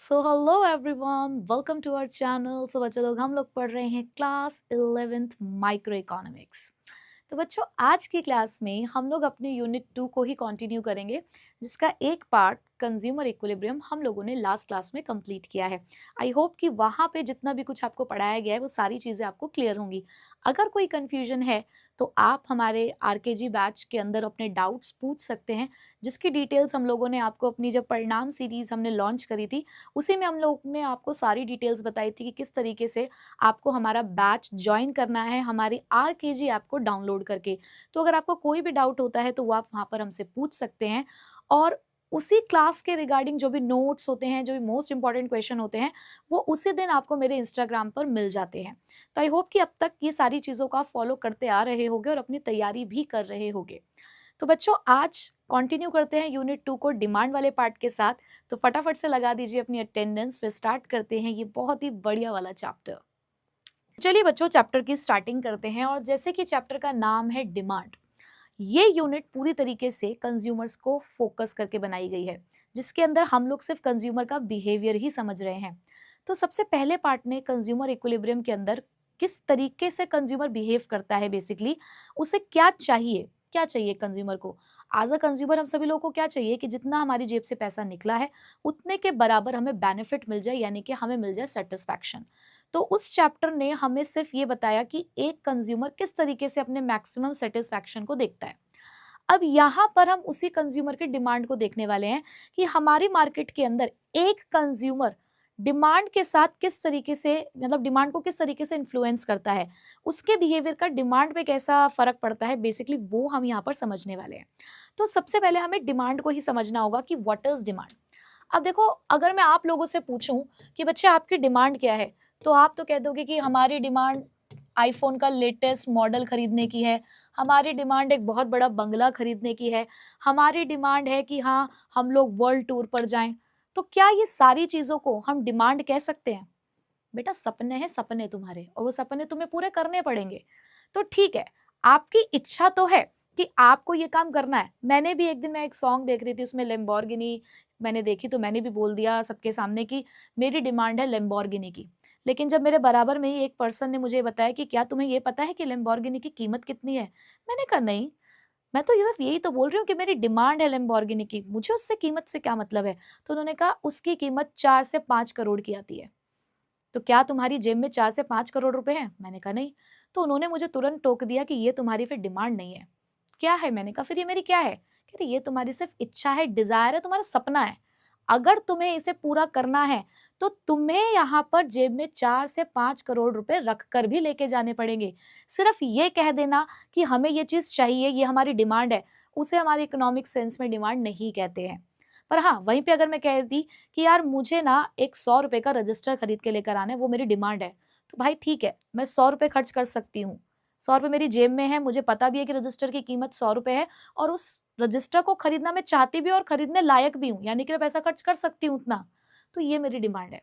So hello everyone, welcome to our channel. So बच्चों लोग, हम लोग पढ़ रहे हैं क्लास 11th माइक्रो इकोनॉमिक्स। तो बच्चों, आज की क्लास में हम लोग अपने यूनिट 2 को ही कंटिन्यू करेंगे, जिसका एक पार्ट कंज्यूमर इक्विलिब्रियम हम लोगों ने लास्ट क्लास में कंप्लीट किया है। आई होप कि वहाँ पे जितना भी कुछ आपको पढ़ाया गया है वो सारी चीज़ें आपको क्लियर होंगी। अगर कोई कन्फ्यूजन है तो आप हमारे आरकेजी बैच के अंदर अपने डाउट्स पूछ सकते हैं, जिसकी डिटेल्स हम लोगों ने आपको अपनी जब परिणाम सीरीज़ हमने लॉन्च करी थी उसी में हम लोग ने आपको सारी डिटेल्स बताई थी कि किस तरीके से आपको हमारा बैच ज्वाइन करना है हमारी आरकेजी ऐप को डाउनलोड करके। तो अगर आपको कोई भी डाउट होता है तो वो आप वहाँ पर हमसे पूछ सकते हैं, और उसी क्लास के रिगार्डिंग जो भी नोट्स होते हैं, जो भी मोस्ट इंपॉर्टेंट क्वेश्चन होते हैं, वो उसी दिन आपको मेरे इंस्टाग्राम पर मिल जाते हैं। तो आई होप कि अब तक ये सारी चीज़ों को आप फॉलो करते आ रहे होंगे और अपनी तैयारी भी कर रहे होंगे। तो बच्चों, आज कंटिन्यू करते हैं यूनिट 2 को डिमांड वाले पार्ट के साथ। तो फटाफट से लगा दीजिए अपनी अटेंडेंस, फिर स्टार्ट करते हैं ये बहुत ही बढ़िया वाला चैप्टर। चलिए बच्चों, चैप्टर की स्टार्टिंग करते हैं। और जैसे कि चैप्टर का नाम है डिमांड, ये यूनिट पूरी तरीके से कंज्यूमर्स को फोकस करके बनाई गई है, जिसके अंदर हम लोग सिर्फ कंज्यूमर का बिहेवियर ही समझ रहे हैं। तो सबसे पहले पार्ट में कंज्यूमर इक्विलिब्रियम के अंदर किस तरीके से कंज्यूमर बिहेव करता है, बेसिकली उसे क्या चाहिए कंज्यूमर को। एज अ कंज्यूमर हम सभी लोगों को क्या चाहिए कि जितना हमारी जेब से पैसा निकला है उतने के बराबर हमें बेनिफिट मिल जाए, यानी कि हमें मिल जाए सेटिस्फैक्शन। तो उस चैप्टर ने हमें सिर्फ ये बताया कि एक कंज्यूमर किस तरीके से अपने मैक्सिमम सेटिस्फैक्शन को देखता है। अब यहाँ पर हम उसी कंज्यूमर की डिमांड को देखने वाले हैं कि हमारी मार्केट के अंदर एक कंज्यूमर डिमांड के साथ किस तरीके से, मतलब डिमांड को किस तरीके से इन्फ्लुएंस करता है, उसके बिहेवियर का डिमांड पे कैसा फर्क पड़ता है, बेसिकली वो हम यहाँ पर समझने वाले हैं। तो सबसे पहले हमें डिमांड को ही समझना होगा कि व्हाट इज डिमांड। अब देखो, अगर मैं आप लोगों से पूछूं कि बच्चे आपकी डिमांड क्या है, तो आप तो कह दोगे कि हमारी डिमांड आईफोन का लेटेस्ट मॉडल खरीदने की है, हमारी डिमांड एक बहुत बड़ा बंगला खरीदने की है, हमारी डिमांड है कि हाँ हम लोग वर्ल्ड टूर पर जाएं। तो क्या ये सारी चीजों को हम डिमांड कह सकते हैं? बेटा, सपने हैं सपने तुम्हारे, और वो सपने तुम्हें पूरे करने पड़ेंगे। तो ठीक है, आपकी इच्छा तो है कि आपको ये काम करना है। मैंने भी एक दिन मैं एक सॉन्ग देख रही थी, उसमें लैम्बोर्गिनी मैंने देखी, तो मैंने भी बोल दिया सबके सामने कि मेरी डिमांड है लैम्बोर्गिनी की। लेकिन जब मेरे बराबर में ही एक पर्सन ने मुझे बताया कि क्या तुम्हें ये पता है कि लैम्बोर्गिनी की कीमत कितनी है, मैंने कहा नहीं, मैं तो ये सिर्फ यही तो बोल रही हूँ कि मेरी डिमांड है लैम्बोर्गिनी की, मुझे उससे कीमत से क्या मतलब है। तो उन्होंने कहा उसकी कीमत 4 से 5 करोड़ की आती है। तो क्या तुम्हारी जेब में 4 से 5 करोड़ रुपए हैं? मैंने कहा नहीं। तो उन्होंने मुझे तुरंत टोक दिया कि ये तुम्हारी फिर डिमांड नहीं है। क्या है? मैंने कहा फिर ये मेरी क्या है? कह रही ये तुम्हारी सिर्फ इच्छा है, डिजायर है, तुम्हारा सपना है। अगर तुम्हें इसे पूरा करना है तो तुम्हें यहाँ पर जेब में 4 से 5 करोड़ रुपए रख कर भी लेके जाने पड़ेंगे। सिर्फ ये कह देना कि हमें ये चीज चाहिए, ये हमारी डिमांड है, उसे हमारे इकोनॉमिक सेंस में डिमांड नहीं कहते हैं। पर हाँ, वहीं पे अगर मैं कह दी कि यार मुझे ना एक 100 रुपए का रजिस्टर खरीद के लेकर आना है, वो मेरी डिमांड है, तो भाई ठीक है, मैं 100 रुपए खर्च कर सकती हूँ। 100 रुपए मेरी जेब में है, मुझे पता भी है कि रजिस्टर की कीमत 100 रुपए है, और उस रजिस्टर को खरीदना मैं चाहती भी हूँ और खरीदने लायक भी हूँ, यानी कि मैं पैसा खर्च कर सकती हूँ उतना। तो ये मेरी डिमांड है।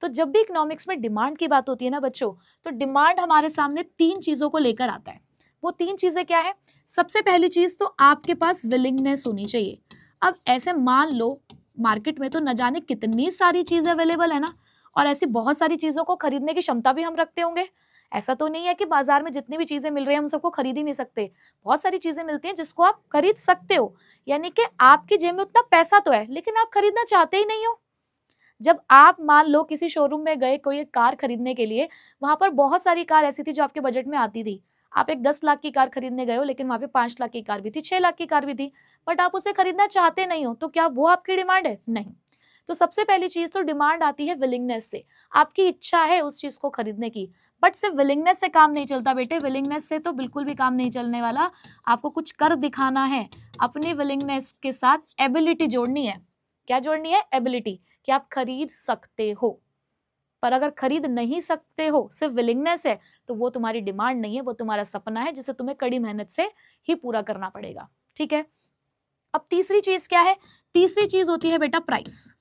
तो जब भी इकोनॉमिक्स में डिमांड की बात होती है ना बच्चों, तो डिमांड हमारे सामने 3 चीजों को लेकर आता है। वो 3 चीजें क्या है? सबसे पहली चीज तो आपके पास विलिंगनेस होनी चाहिए। अब ऐसे मान लो, मार्केट में तो न जाने कितनी सारी चीजें अवेलेबल है ना, और ऐसी बहुत सारी चीजों को खरीदने की क्षमता भी हम रखते होंगे। ऐसा तो नहीं है कि बाजार में जितनी भी चीजें मिल रही है हम सबको खरीद ही नहीं सकते। बहुत सारी चीजें मिलती हैं जिसको आप खरीद सकते हो, यानी कि आपकी जेब में उतना पैसा तो है लेकिन आप खरीदना चाहते ही नहीं हो। जब आप मान लो किसी शोरूम में गए कोई एक कार खरीदने के लिए, वहां पर बहुत सारी कार ऐसी थी जो आपके बजट में आती थी। आप एक 10 लाख की कार खरीदने गए हो, लेकिन वहां पे 5 लाख की कार भी थी, 6 लाख की कार भी थी, बट आप उसे खरीदना चाहते नहीं हो। तो क्या वो आपकी डिमांड है? नहीं। तो सबसे पहली चीज तो डिमांड आती है विलिंगनेस से। आपकी इच्छा है उस चीज को खरीदने की, बट सिर्फ विलिंगनेस से काम नहीं चलता बेटे। विलिंगनेस से तो बिल्कुल भी काम नहीं चलने वाला। आपको कुछ कर दिखाना है। अपनी विलिंगनेस के साथ एबिलिटी जोड़नी है। क्या जोड़नी है? एबिलिटी, कि आप खरीद सकते हो। पर अगर खरीद नहीं सकते हो, सिर्फ विलिंगनेस है, तो वो तुम्हारी डिमांड नहीं है, वो तुम्हारा सपना है जिसे तुम्हें कड़ी मेहनत से ही पूरा करना पड़ेगा। ठीक है। अब तीसरी चीज क्या है? तीसरी चीज होती है बेटा प्राइस।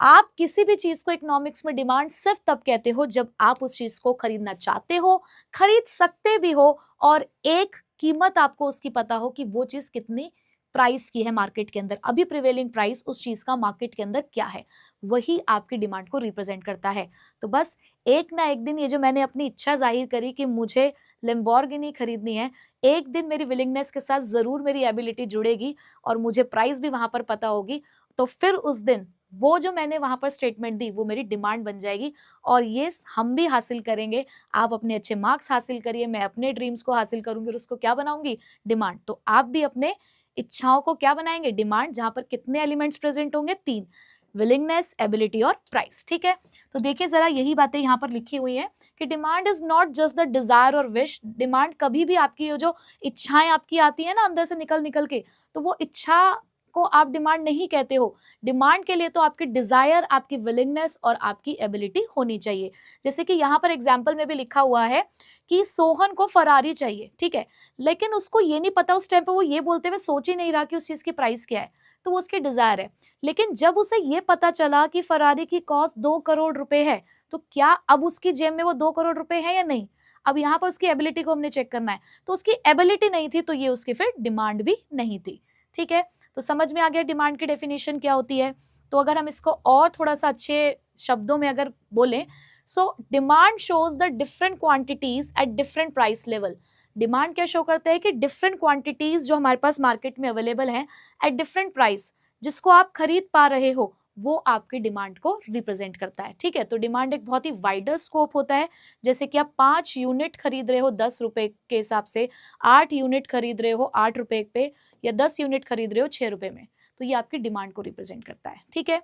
आप किसी भी चीज को इकोनॉमिक्स में डिमांड सिर्फ तब कहते हो जब आप उस चीज को खरीदना चाहते हो, खरीद सकते भी हो, और एक कीमत आपको उसकी पता हो कि वो चीज कितनी प्राइस की है मार्केट के अंदर, अभी प्रिवेलिंग प्राइस उस चीज का मार्केट के अंदर क्या है, वही आपकी डिमांड को रिप्रेजेंट करता है। तो बस एक ना एक दिन ये जो मैंने अपनी इच्छा जाहिर करी कि मुझे लैम्बोर्गिनी खरीदनी है, एक दिन मेरी विलिंगनेस के साथ जरूर मेरी एबिलिटी जुड़ेगी और मुझे प्राइस भी वहां पर पता होगी, तो फिर उस दिन वो जो मैंने वहां पर स्टेटमेंट दी वो मेरी डिमांड बन जाएगी और ये हम भी हासिल करेंगे। आप अपने अच्छे मार्क्स हासिल करिए, मैं अपने ड्रीम्स को हासिल करूंगी और उसको क्या बनाऊंगी, डिमांड। तो आप भी अपने इच्छाओं को क्या बनाएंगे, डिमांड, जहां पर कितने एलिमेंट्स प्रेजेंट होंगे, 3, विलिंगनेस, एबिलिटी और प्राइस। ठीक है, तो देखिए जरा यही बातें यहाँ पर लिखी हुई है कि demand is not just the desire और विश। डिमांड कभी भी आपकी जो इच्छाएं आपकी आती है ना अंदर से निकल निकल के, तो वो इच्छा को आप डिमांड नहीं कहते हो। डिमांड के लिए तो आपकी डिजायर, आपकी विलिंगनेस और आपकी एबिलिटी होनी चाहिए। जैसे कि यहाँ पर एग्जाम्पल में भी लिखा हुआ है कि सोहन को फरारी चाहिए, ठीक है, लेकिन उसको ये नहीं पता उस टाइम पे, वो ये बोलते हुए सोच ही नहीं रहा कि उस चीज की प्राइस क्या है, तो वो उसकी डिजायर है। लेकिन जब उसे ये पता चला कि फरारी की कॉस्ट 2 करोड़ रुपए है, तो क्या अब उसकी जेब में वो 2 करोड़ रुपए है या नहीं? अब यहाँ पर उसकी एबिलिटी को हमने चेक करना है, तो उसकी एबिलिटी नहीं थी, तो ये उसकी फिर डिमांड भी नहीं थी। ठीक है, तो समझ में आ गया डिमांड की डेफिनेशन क्या होती है। तो अगर हम इसको और थोड़ा सा अच्छे शब्दों में अगर बोलें, so demand shows the different quantities at different price level. Demand क्या शो करता है कि डिफरेंट क्वांटिटीज जो हमारे पास मार्केट में अवेलेबल हैं एट डिफरेंट प्राइस, जिसको आप खरीद पा रहे हो, वो आपकी डिमांड को रिप्रेजेंट करता है। ठीक है, तो डिमांड एक बहुत ही वाइडर स्कोप होता है। जैसे कि आप 5 यूनिट खरीद रहे हो 10 रुपए के हिसाब से, 8 यूनिट खरीद रहे हो 8 रुपए पे, या 10 यूनिट खरीद रहे हो 6 रुपए में, तो ये आपकी डिमांड को रिप्रेजेंट करता है। ठीक है,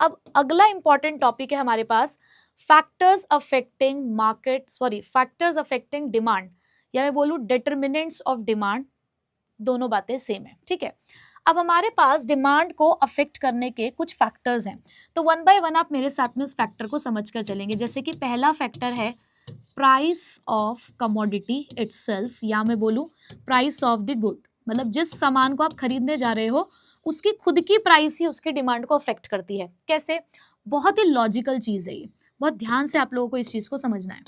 अब अगला इंपॉर्टेंट टॉपिक है हमारे पास, फैक्टर्स अफेक्टिंग डिमांड, या मैं बोलूं डिटर्मिनेंट्स ऑफ डिमांड, दोनों बातें सेम है। ठीक है, अब हमारे पास डिमांड को अफेक्ट करने के कुछ फैक्टर्स हैं, तो वन बाय वन आप मेरे साथ में उस फैक्टर को समझकर चलेंगे। जैसे कि पहला फैक्टर है प्राइस ऑफ कमोडिटी इटसेल्फ, या मैं बोलूं प्राइस ऑफ द गुड, मतलब जिस सामान को आप खरीदने जा रहे हो उसकी खुद की प्राइस ही उसके डिमांड को अफेक्ट करती है। कैसे? बहुत ही लॉजिकल चीज है ये, बहुत ध्यान से आप लोगों को इस चीज को समझना है।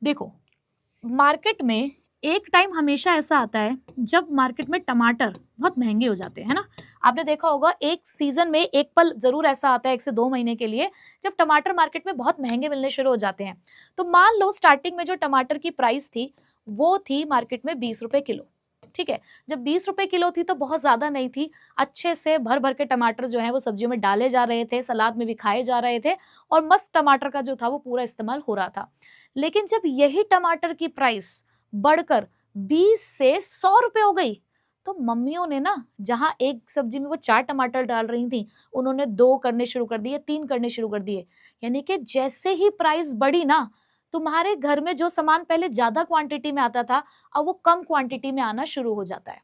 देखो, मार्केट में एक टाइम हमेशा ऐसा आता है जब मार्केट में टमाटर बहुत महंगे हो जाते हैं, है ना। आपने देखा होगा एक सीजन में एक पल जरूर ऐसा आता है 1 से 2 महीने के लिए, जब टमाटर मार्केट में बहुत महंगे मिलने शुरू हो जाते हैं। तो मान लो स्टार्टिंग में जो टमाटर की प्राइस थी वो थी मार्केट में 20 रुपए किलो। ठीक है, जब 20 रुपए किलो थी तो बहुत ज्यादा नहीं थी, अच्छे से भर भर के टमाटर जो है वो सब्जियों में डाले जा रहे थे, सलाद में भी खाए जा रहे थे, और मस्त टमाटर का जो था वो पूरा इस्तेमाल हो रहा था। लेकिन जब यही टमाटर की प्राइस बढ़कर 20 से 100 रुपए हो गई, तो मम्मियों ने ना, जहां एक सब्जी में वो 4 टमाटर डाल रही थी, उन्होंने 2 करने शुरू कर दिए, 3 करने शुरू कर दिए। यानी कि जैसे ही प्राइस बढ़ी ना, तुम्हारे घर में जो सामान पहले ज्यादा क्वांटिटी में आता था, अब वो कम क्वांटिटी में आना शुरू हो जाता है।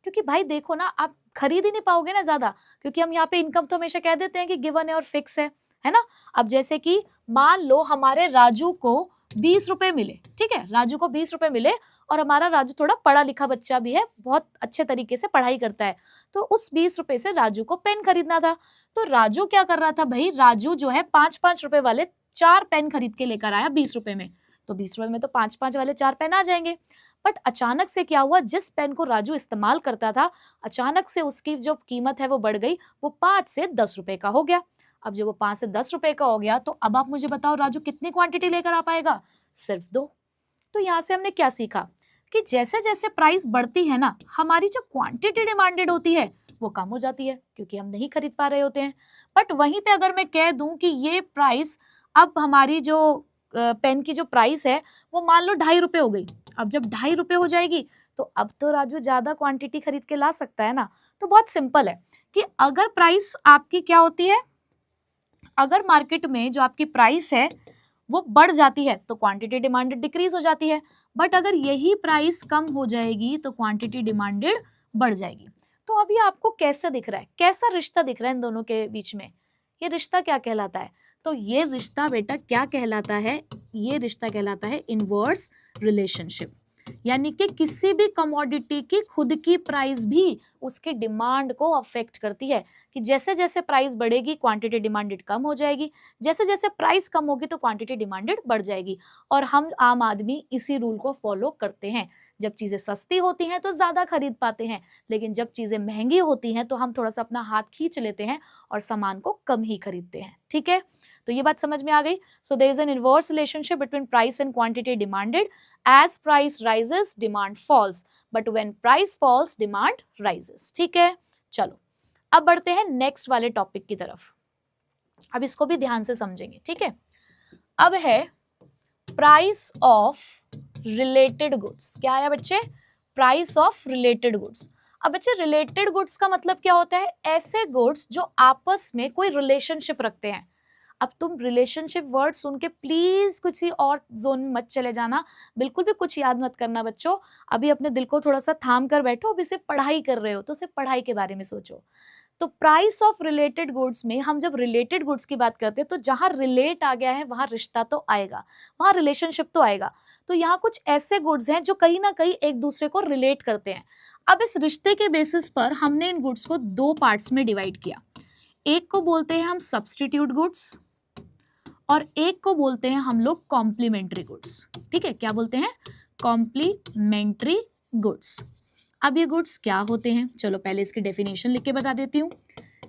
क्योंकि भाई देखो ना, आप खरीद ही नहीं पाओगे ना ज्यादा, क्योंकि हम यहाँ पे इनकम तो हमेशा कह देते हैं कि गिवन है और फिक्स है ना। अब जैसे कि मान लो हमारे राजू को 20 रुपए मिले, ठीक है, राजू को 20 रुपए मिले, और हमारा राजू थोड़ा पढ़ा लिखा बच्चा भी है, बहुत अच्छे तरीके से पढ़ाई करता है, तो उस 20 रुपए से राजू को पेन खरीदना था। तो राजू क्या कर रहा था भाई, राजू जो है 5-5 रुपए वाले 4 पेन खरीद के लेकर आया 20 रुपए में, तो 20 रुपए में तो 5-5 वाले 4 पेन आ जाएंगे। बट अचानक से क्या हुआ, जिस पेन को राजू इस्तेमाल करता था, अचानक से उसकी जो कीमत है वो बढ़ गई, वो 5 से 10 रुपए का हो गया। अब जब वो 5 से 10 रुपए का हो गया, तो अब आप मुझे बताओ राजू कितनी क्वांटिटी लेकर आ पाएगा, सिर्फ 2। तो यहाँ से हमने क्या सीखा कि जैसे जैसे प्राइस बढ़ती है ना, हमारी जो क्वांटिटी डिमांडेड होती है वो कम हो जाती है, क्योंकि हम नहीं खरीद पा रहे होते हैं। बट वहीं पे अगर मैं कह दूं कि ये प्राइस, अब हमारी जो पेन की जो प्राइस है वो मान लो 2.5 रुपए हो गई, अब जब 2.5 रुपए हो जाएगी, तो अब तो राजू ज्यादा क्वांटिटी खरीद के ला सकता है ना। तो बहुत सिंपल है कि अगर प्राइस आपकी क्या होती है, अगर मार्केट में जो आपकी प्राइस है वो बढ़ जाती है तो क्वांटिटी डिमांडेड डिक्रीज हो जाती है, बट अगर यही प्राइस कम हो जाएगी तो क्वांटिटी डिमांडेड बढ़ जाएगी। तो अभी आपको कैसा दिख रहा है, कैसा रिश्ता दिख रहा है इन दोनों के बीच में, ये रिश्ता क्या कहलाता है? तो ये रिश्ता बेटा क्या कहलाता है, ये रिश्ता कहलाता है इनवर्स रिलेशनशिप। यानी कि किसी भी कमोडिटी की खुद की प्राइस भी उसके डिमांड को अफेक्ट करती है, कि जैसे जैसे प्राइस बढ़ेगी क्वांटिटी डिमांडेड कम हो जाएगी, जैसे जैसे प्राइस कम होगी तो क्वांटिटी डिमांडेड बढ़ जाएगी। और हम आम आदमी इसी रूल को फॉलो करते हैं। जब चीजें सस्ती होती हैं तो ज्यादा खरीद पाते हैं, लेकिन जब चीजें महंगी होती हैं तो हम थोड़ा सा अपना हाथ खींच लेते हैं और सामान को कम ही खरीदते हैं। ठीक है, तो ये बात समझ में आ गई। So there is an inverse relationship between price and quantity demanded. As price rises demand falls, but when price falls demand rises. ठीक है, चलो अब बढ़ते हैं नेक्स्ट वाले टॉपिक की तरफ। अब इसको भी ध्यान से समझेंगे। ठीक है, अब है प्राइस ऑफ रिलेटेड गुड्स। क्या आया बच्चे? Price of related goods. अब बच्चे रिलेटेड गुड्स का मतलब क्या होता है? ऐसे गुड्स जो आपस में कोई रिलेशनशिप रखते हैं। अब तुम रिलेशनशिप वर्ड सुन के प्लीज कुछ ही और जोन में मत चले जाना, बिल्कुल भी कुछ याद मत करना बच्चों। अभी अपने दिल को थोड़ा सा थाम कर बैठो, अभी सिर्फ पढ़ाई कर रहे हो तो सिर्फ पढ़ाई के बारे में सोचो। तो प्राइस ऑफ रिलेटेड गुड्स में हम जब रिलेटेड गुड्स की बात करते हैं तो जहां रिलेट आ गया है वहां रिश्ता तो आएगा, वहां रिलेशनशिप तो आएगा। तो यहाँ कुछ ऐसे गुड्स हैं जो कहीं ना कहीं एक दूसरे को रिलेट करते हैं। अब इस रिश्ते के बेसिस पर हमने इन गुड्स को दो पार्ट्स में डिवाइड किया। एक को बोलते हैं हम सब्स्टिट्यूट गुड्स और एक को बोलते हैं हम लोग कॉम्प्लीमेंट्री गुड्स। ठीक है, क्या बोलते हैं? Complementary goods. अब ये गुड्स क्या होते हैं? चलो पहले इसकी डेफिनेशन लिख के बता देती हूँ।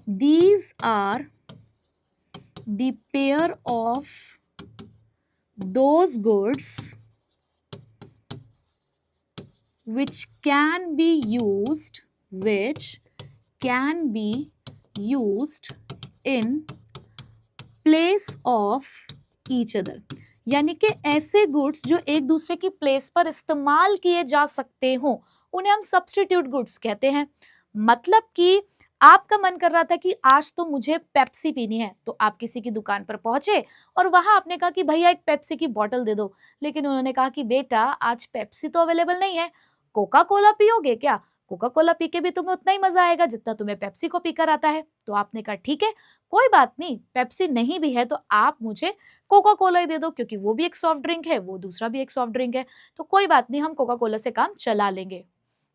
These are the pair of those goods which can be used in place of each other। यानी कि ऐसे गुड्स जो एक दूसरे की प्लेस पर इस्तेमाल किए जा सकते हो उन्हें हम सब्स्टिट्यूट गुड्स कहते हैं। मतलब कि आपका मन कर रहा था कि आज तो मुझे पेप्सी पीनी है, तो आप किसी की दुकान पर पहुंचे और वहां आपने कहा कि भैया एक पेप्सी की बोतल दे दो, लेकिन उन्होंने कहा कि बेटा आज पेप्सी तो अवेलेबल नहीं है, कोका कोला पियोगे क्या? कोका कोला पी के भी तुम्हें उतना ही मजा आएगा जितना तुम्हें पेप्सी को पीकर आता है। तो आपने कहा ठीक है, कोई बात नहीं, पेप्सी नहीं भी है तो आप मुझे कोका कोला ही दे दो, क्योंकि वो भी एक सॉफ्ट ड्रिंक है, वो दूसरा भी एक सॉफ्ट ड्रिंक है, तो कोई बात नहीं, हम कोका कोला से काम चला लेंगे।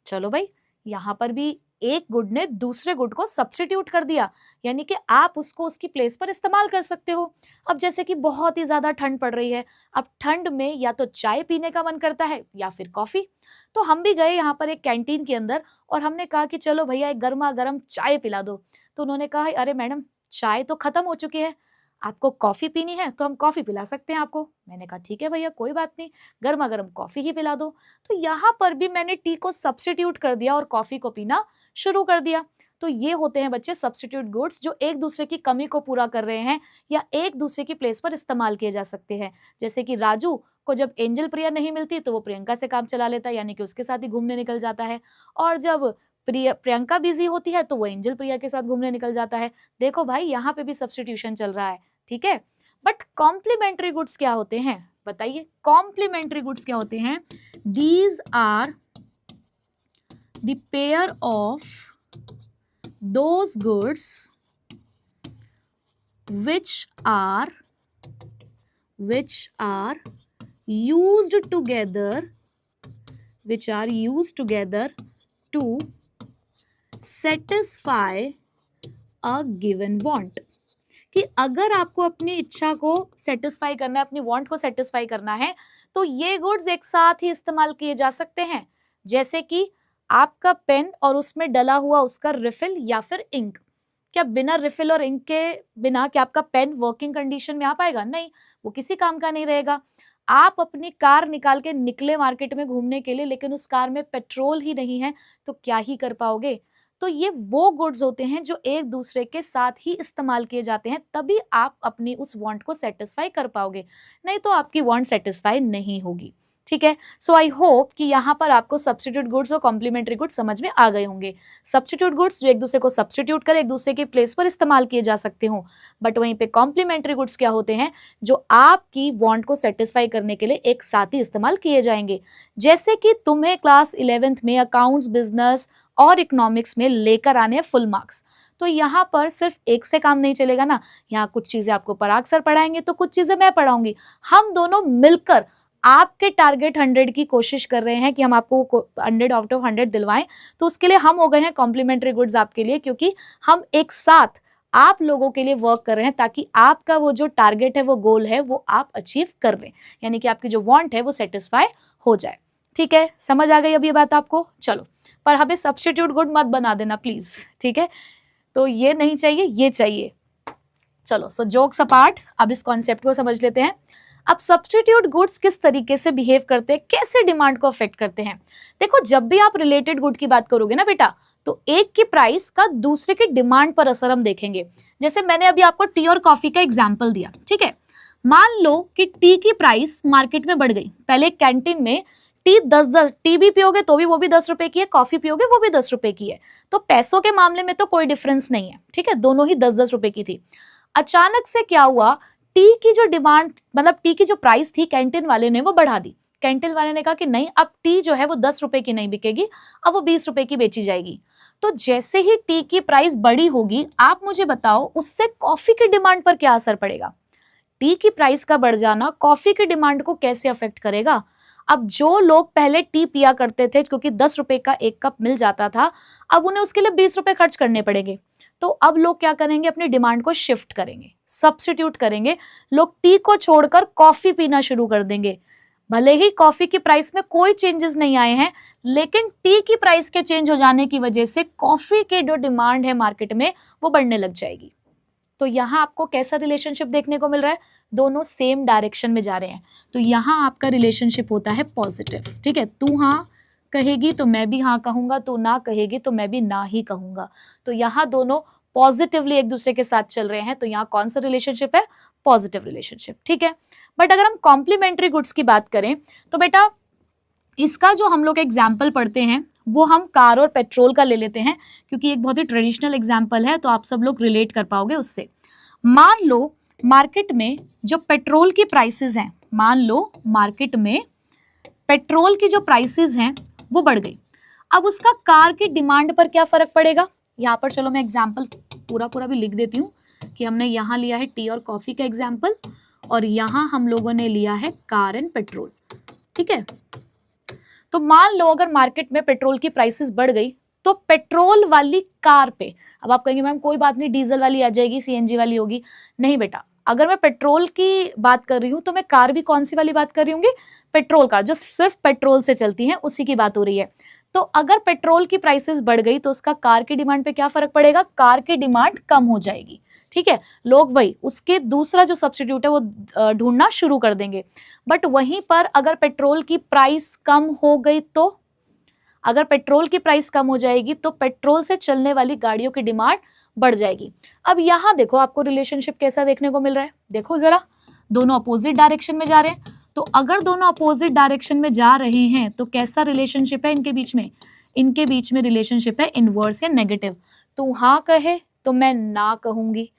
चलो भाई, यहाँ पर भी एक गुड ने दूसरे गुड को सब्स्टिट्यूट कर दिया, यानी कि आप उसको उसकी प्लेस पर इस्तेमाल कर सकते हो। अब जैसे कि बहुत ही ज्यादा ठंड पड़ रही है, अब ठंड में या तो चाय पीने का मन करता है या फिर कॉफी। तो हम भी गए यहाँ पर एक कैंटीन के अंदर और हमने कहा कि चलो भैया एक गर्मा गर्म चाय पिला दो। तो उन्होंने कहा अरे मैडम चाय तो खत्म हो चुकी है, आपको कॉफी पीनी है तो हम कॉफी पिला सकते हैं आपको। मैंने कहा ठीक है भैया कोई बात नहीं, गर्मा गर्म कॉफी ही पिला दो। तो यहाँ पर भी मैंने टी को सब्स्टिट्यूट कर दिया और कॉफी को पीना शुरू कर दिया। तो ये होते हैं बच्चे सब्स्टिट्यूट गुड्स जो एक दूसरे की कमी को पूरा कर रहे हैं या एक दूसरे की प्लेस पर इस्तेमाल किए जा सकते हैं। जैसे कि राजू को जब एंजल प्रिया नहीं मिलती तो वो प्रियंका से काम चला लेता है, यानी कि उसके साथ ही घूमने निकल जाता है। और जब प्रियंका बिजी होती है तो वो एंजल प्रिया के साथ घूमने निकल जाता है। देखो भाई यहाँ पे भी सब्स्टिट्यूशन चल रहा है। ठीक है, बट कॉम्प्लीमेंट्री गुड्स क्या होते हैं? बताइए, कॉम्प्लीमेंट्री गुड्स क्या होते हैं? These are the pair of those goods which are used together to satisfy a given want। कि अगर आपको अपनी इच्छा को सेटिस्फाई करना है, अपनी वांट को सेटिस्फाई करना है, तो ये गुड्स एक साथ ही इस्तेमाल किए जा सकते हैं। जैसे कि आपका पेन और उसमें डला हुआ उसका रिफिल या फिर इंक। क्या बिना रिफिल और इंक के बिना क्या आपका पेन वर्किंग कंडीशन में आ पाएगा? नहीं, वो किसी काम का नहीं रहेगा। आप अपनी कार निकाल के निकले मार्केट में घूमने के लिए, लेकिन उस कार में पेट्रोल ही नहीं है, तो क्या ही कर पाओगे? तो ये वो गुड्स होते हैं जो एक दूसरे के साथ ही इस्तेमाल किए जाते हैं, तभी आप अपनी उस वांट को सेटिस्फाई कर पाओगे, नहीं तो आपकी वांट सेटिस्फाई नहीं होगी। ठीक है, सो आई होप कि यहाँ पर आपको सब्स्टिट्यूट गुड्स और कॉम्प्लीमेंट्री गुड्स समझ में आ गए होंगे। सब्स्टिट्यूट गुड्स जो एक दूसरे को सब्स्टिट्यूट कर एक दूसरे के प्लेस पर इस्तेमाल किए जा सकते हो, बट वहीं पे कॉम्प्लीमेंट्री गुड्स क्या होते हैं? जो आपकी वांट को सेटिस्फाई करने के लिए एक साथ ही इस्तेमाल किए जाएंगे। जैसे कि तुम्हें क्लास 11th में अकाउंट्स, बिजनेस और इकोनॉमिक्स में लेकर आने हैं फुल मार्क्स, तो यहाँ पर सिर्फ एक से काम नहीं चलेगा ना। यहाँ कुछ चीजें आपको पराग सर पढ़ाएंगे तो कुछ चीजें मैं पढ़ाऊंगी, हम दोनों मिलकर आपके टारगेट 100 की कोशिश कर रहे हैं कि हम आपको 100 आउट ऑफ 100 दिलवाएं। तो उसके लिए हम हो गए हैं कॉम्प्लीमेंट्री गुड्स आपके लिए, क्योंकि हम एक साथ आप लोगों के लिए वर्क कर रहे हैं ताकि आपका वो जो टारगेट है, वो गोल है, वो आप अचीव कर लें, यानी कि आपकी जो वांट है वो सेटिस्फाई हो जाए। ठीक है, समझ आ गई अब ये बात आपको? चलो, पर हमें सब्स्टिट्यूट गुड मत बना देना प्लीज, ठीक है? तो ये नहीं चाहिए, ये चाहिए। चलो, सो जोक्स अपार्ट, अब इस कॉन्सेप्ट को समझ लेते हैं। अब सब्स्टिट्यूट गुड्स किस तरीके से बिहेव करते हैं, कैसे डिमांड को अफेक्ट करते हैं। देखो, जब भी आप रिलेटेड गुड की बात करोगे ना बेटा, तो एक की प्राइस का दूसरे की डिमांड पर असर हम देखेंगे। जैसे मैंने अभी आपको टी और कॉफी का एग्जाम्पल दिया, ठीक है? मान लो कि टी की प्राइस मार्केट में बढ़ गई। पहले कैंटीन में टी 10 टी भी पियोगे तो भी वो भी 10 रुपए की है, कॉफी पियोगे वो भी 10 रुपए की है। तो पैसों के मामले में तो कोई डिफरेंस नहीं है, ठीक है? दोनों ही 10-10 रुपए की थी। अचानक से क्या हुआ, टी की जो डिमांड, मतलब टी की जो प्राइस थी, कैंटीन वाले ने वो बढ़ा दी। कैंटीन वाले ने कहा कि नहीं, अब टी जो है वो 10 रुपए की नहीं बिकेगी, अब वो 20 रुपए की बेची जाएगी। तो जैसे ही टी की प्राइस बड़ी होगी, आप मुझे बताओ उससे कॉफी की डिमांड पर क्या असर पड़ेगा? टी की प्राइस का बढ़ जाना कॉफी की डिमांड को कैसे अफेक्ट करेगा? अब जो लोग पहले टी पिया करते थे क्योंकि 10 रुपए का एक कप मिल जाता था, अब उन्हें उसके लिए 20 रुपए खर्च करने पड़ेंगे। तो अब लोग क्या करेंगे, अपनी डिमांड को शिफ्ट करेंगे, सब्स्टिट्यूट करेंगे। लोग टी को छोड़कर कॉफी पीना शुरू कर देंगे। भले ही कॉफी की प्राइस में कोई चेंजेस नहीं आए हैं, लेकिन टी की प्राइस के चेंज हो जाने की वजह से कॉफी की जो डिमांड है मार्केट में वो बढ़ने लग जाएगी। तो यहाँ आपको कैसा रिलेशनशिप देखने को मिल रहा है? दोनों सेम डायरेक्शन में जा रहे हैं। तो यहाँ आपका रिलेशनशिप होता है पॉजिटिव, ठीक है? तू हाँ कहेगी तो मैं भी हाँ कहूंगा, तू ना कहेगी तो मैं भी ना ही कहूंगा। तो यहाँ दोनों पॉजिटिवली एक दूसरे के साथ चल रहे हैं। तो यहाँ कौन सा रिलेशनशिप है? पॉजिटिव रिलेशनशिप, ठीक है? बट अगर हम कॉम्प्लीमेंट्री गुड्स की बात करें तो बेटा, इसका जो हम लोग एग्जाम्पल पढ़ते हैं वो हम कार और पेट्रोल का ले लेते हैं, क्योंकि एक बहुत ही ट्रेडिशनल एग्जाम्पल है, तो आप सब लोग रिलेट कर पाओगे उससे। मान लो मार्केट में जो पेट्रोल की प्राइसेस हैं, मान लो मार्केट में पेट्रोल की जो प्राइसेस हैं वो बढ़ गई। अब उसका कार की डिमांड पर क्या फर्क पड़ेगा? यहाँ पर चलो मैं एग्जाम्पल पूरा भी लिख देती हूँ कि हमने यहाँ लिया है टी और कॉफी का एग्जाम्पल, और यहाँ हम लोगों ने लिया है कार एंड पेट्रोल, ठीक है? तो मान लो अगर मार्केट में पेट्रोल की प्राइसेस बढ़ गई तो पेट्रोल वाली कार पे, अब आप कहेंगे मैम कोई बात नहीं, डीजल वाली आ जाएगी, सीएनजी वाली होगी। नहीं बेटा, अगर मैं पेट्रोल की बात कर रही हूँ तो मैं कार भी कौन सी वाली बात कर रही हूँ? पेट्रोल कार, जो सिर्फ पेट्रोल से चलती है, उसी की बात हो रही है। तो अगर पेट्रोल की प्राइसेस बढ़ गई तो उसका कार की डिमांड पे क्या फर्क पड़ेगा? कार की डिमांड कम हो जाएगी, ठीक है? लोग वही उसके दूसरा जो सब्स्टिट्यूट है वो ढूंढना शुरू कर देंगे। बट वहीं पर अगर पेट्रोल की प्राइस कम हो गई तो, अगर पेट्रोल की प्राइस कम हो जाएगी तो पेट्रोल से चलने वाली गाड़ियों की डिमांड बढ़ जाएगी। अब यहाँ देखो आपको रिलेशनशिप कैसा देखने को मिल रहा है, देखो जरा, दोनों अपोजिट डायरेक्शन में जा रहे हैं। तो अगर दोनों अपोजिट डायरेक्शन में जा रहे हैं तो कैसा रिलेशनशिप है इनके बीच में? इनके बीच में रिलेशनशिप है इनवर्स या नेगेटिव। तू हाँ कहे तो मैं ना कहूंगी,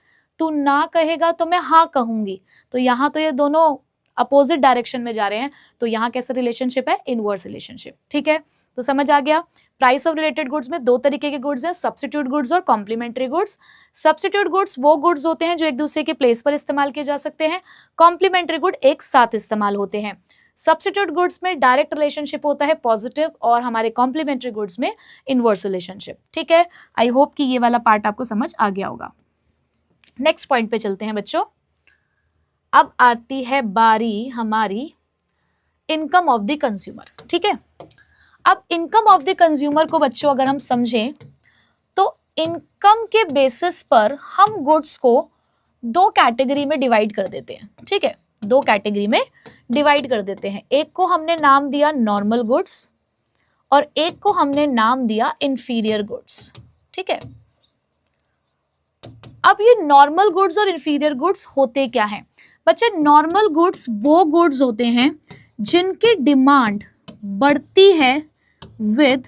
तू ना कहेगा तो मैं हाँ कहूंगी। तो यहाँ तो ये दोनों अपोजिट डायरेक्शन में जा रहे हैं, तो यहाँ कैसा रिलेशनशिप है? इनवर्स रिलेशनशिप, ठीक है? तो समझ आ गया। प्राइस ऑफ रिलेटेड गुड्स में दो तरीके के गुड्स हैं, सब्स्टिट्यूट गुड्स और कॉम्प्लीमेंट्री गुड्स। सब्स्टिट्यूट गुड्स वो गुड्स होते हैं जो एक दूसरे के प्लेस पर इस्तेमाल किए जा सकते हैं। कॉम्प्लीमेंट्री गुड एक साथ इस्तेमाल होते हैं। सब्स्टिट्यूट गुड्स में डायरेक्ट रिलेशनशिप होता है पॉजिटिव, और हमारे कॉम्प्लीमेंट्री गुड्स में इनवर्स रिलेशनशिप, ठीक है? आई होप कि ये वाला पार्ट आपको समझ आ गया होगा। नेक्स्ट पॉइंट पे चलते हैं बच्चों। अब आती है बारी हमारी इनकम ऑफ द कंज्यूमर, ठीक है? अब इनकम ऑफ द कंज्यूमर को बच्चों अगर हम समझें तो इनकम के बेसिस पर हम गुड्स को दो कैटेगरी में डिवाइड कर देते हैं, ठीक है? दो कैटेगरी में डिवाइड कर देते हैं। एक को हमने नाम दिया नॉर्मल गुड्स और एक को हमने नाम दिया इंफीरियर गुड्स, ठीक है? अब ये नॉर्मल गुड्स और इंफीरियर गुड्स होते क्या हैं बच्चे? नॉर्मल गुड्स वो गुड्स होते हैं जिनकी डिमांड बढ़ती है विद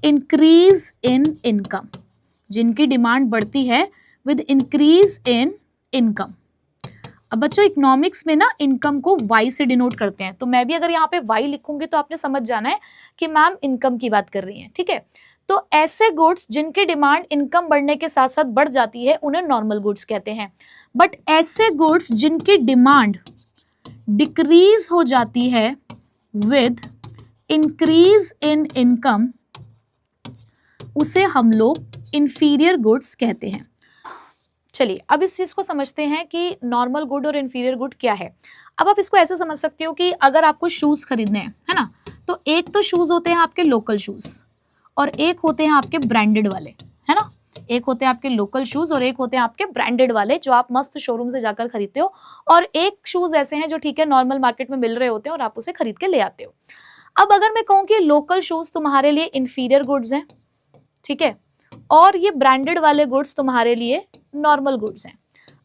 इंक्रीज इन इनकम, जिनकी डिमांड बढ़ती है विद इंक्रीज इन इनकम। अब बच्चों इकोनॉमिक्स में ना इनकम को वाई से डिनोट करते हैं, तो मैं भी अगर यहाँ पे वाई लिखूंगी तो आपने समझ जाना है कि मैम इनकम की बात कर रही हैं, ठीक है? तो ऐसे गुड्स जिनकी डिमांड इनकम बढ़ने के साथ साथ बढ़ जाती है उन्हें नॉर्मल गुड्स कहते हैं। बट ऐसे गुड्स जिनकी डिमांड डिक्रीज हो जाती है विद इंक्रीज इन इनकम, उसे हम लोग इंफीरियर गुड्स कहते हैं। चलिए अब इस चीज को समझते हैं कि नॉर्मल गुड और इंफीरियर गुड क्या है। अब आप इसको ऐसे समझ सकते हो कि अगर आपको शूज खरीदने हैं, है ना, तो एक तो शूज होते हैं आपके लोकल शूज और एक होते हैं आपके ब्रांडेड वाले, है ना। एक होते हैं आपके लोकल शूज और एक होते हैं आपके ब्रांडेड वाले जो आप मस्त शोरूम से जाकर खरीदते हो, और एक शूज ऐसे हैं जो ठीक है नॉर्मल मार्केट में मिल रहे होते हैं और आप उसे खरीद के ले आते हो। अब अगर मैं कहूँ कि लोकल शूज तुम्हारे लिए इंफीरियर गुड्स हैं, ठीक है, और ये ब्रांडेड वाले गुड्स तुम्हारे लिए नॉर्मल गुड्स हैं।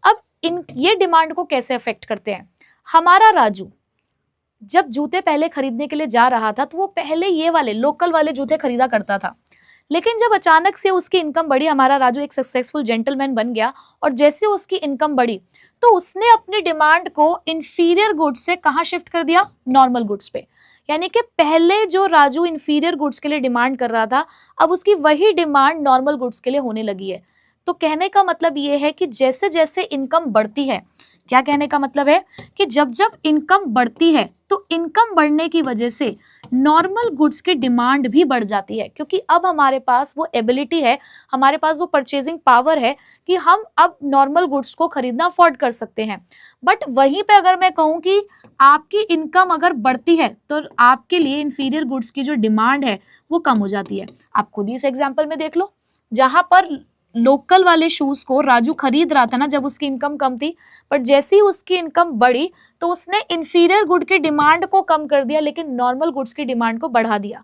अब इन ये डिमांड को कैसे अफेक्ट करते हैं? हमारा राजू जब जूते पहले खरीदने के लिए जा रहा था तो वो पहले ये वाले लोकल वाले जूते खरीदा करता था, लेकिन जब अचानक से उसकी इनकम बढ़ी, हमारा राजू एक सक्सेसफुल जेंटलमैन बन गया और जैसे उसकी इनकम बढ़ी तो उसने अपनी डिमांड को इंफीरियर गुड्स से कहाँ शिफ्ट कर दिया? नॉर्मल गुड्स पे। यानी कि पहले जो राजू इंफीरियर गुड्स के लिए डिमांड कर रहा था, अब उसकी वही डिमांड नॉर्मल गुड्स के लिए होने लगी है। तो कहने का मतलब ये है कि जैसे जैसे इनकम बढ़ती है, क्या कहने का मतलब है कि जब जब इनकम बढ़ती है तो इनकम बढ़ने की वजह से नॉर्मल गुड्स की डिमांड भी बढ़ जाती है, क्योंकि अब हमारे पास वो एबिलिटी है, हमारे पास वो परचेजिंग पावर है कि हम अब नॉर्मल गुड्स को खरीदना अफोर्ड कर सकते हैं। बट वहीं पे अगर मैं कहूँ कि आपकी इनकम अगर बढ़ती है तो आपके लिए इंफीरियर गुड्स की जो डिमांड है वो कम हो जाती है। आप खुद ही इस एग्जाम्पल में देख लो, जहां पर लोकल वाले शूज को राजू खरीद रहा था ना जब उसकी इनकम कम थी, पर जैसे ही उसकी इनकम बढ़ी तो उसने इंफीरियर गुड की डिमांड को कम कर दिया लेकिन नॉर्मल गुड्स की डिमांड को बढ़ा दिया।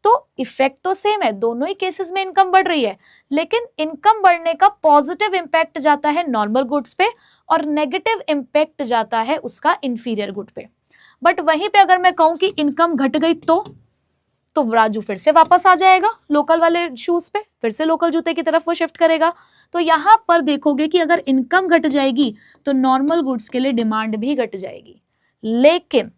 तो इफेक्ट तो सेम है, दोनों ही केसेस में इनकम बढ़ रही है, लेकिन इनकम बढ़ने का पॉजिटिव इंपैक्ट जाता है नॉर्मल गुड्स पे और नेगेटिव इंपैक्ट जाता है उसका इंफीरियर गुड पे। बट वहीं पे अगर मैं कहूं कि इनकम घट गई तो राजू फिर से वापस आ जाएगा लोकल वाले शूज पे, फिर से लोकल जूते की तरफ वो शिफ्ट करेगा। तो यहाँ पर देखोगे कि अगर इनकम घट जाएगी तो नॉर्मल गुड्स के लिए डिमांड भी घट जाएगी। लेकिन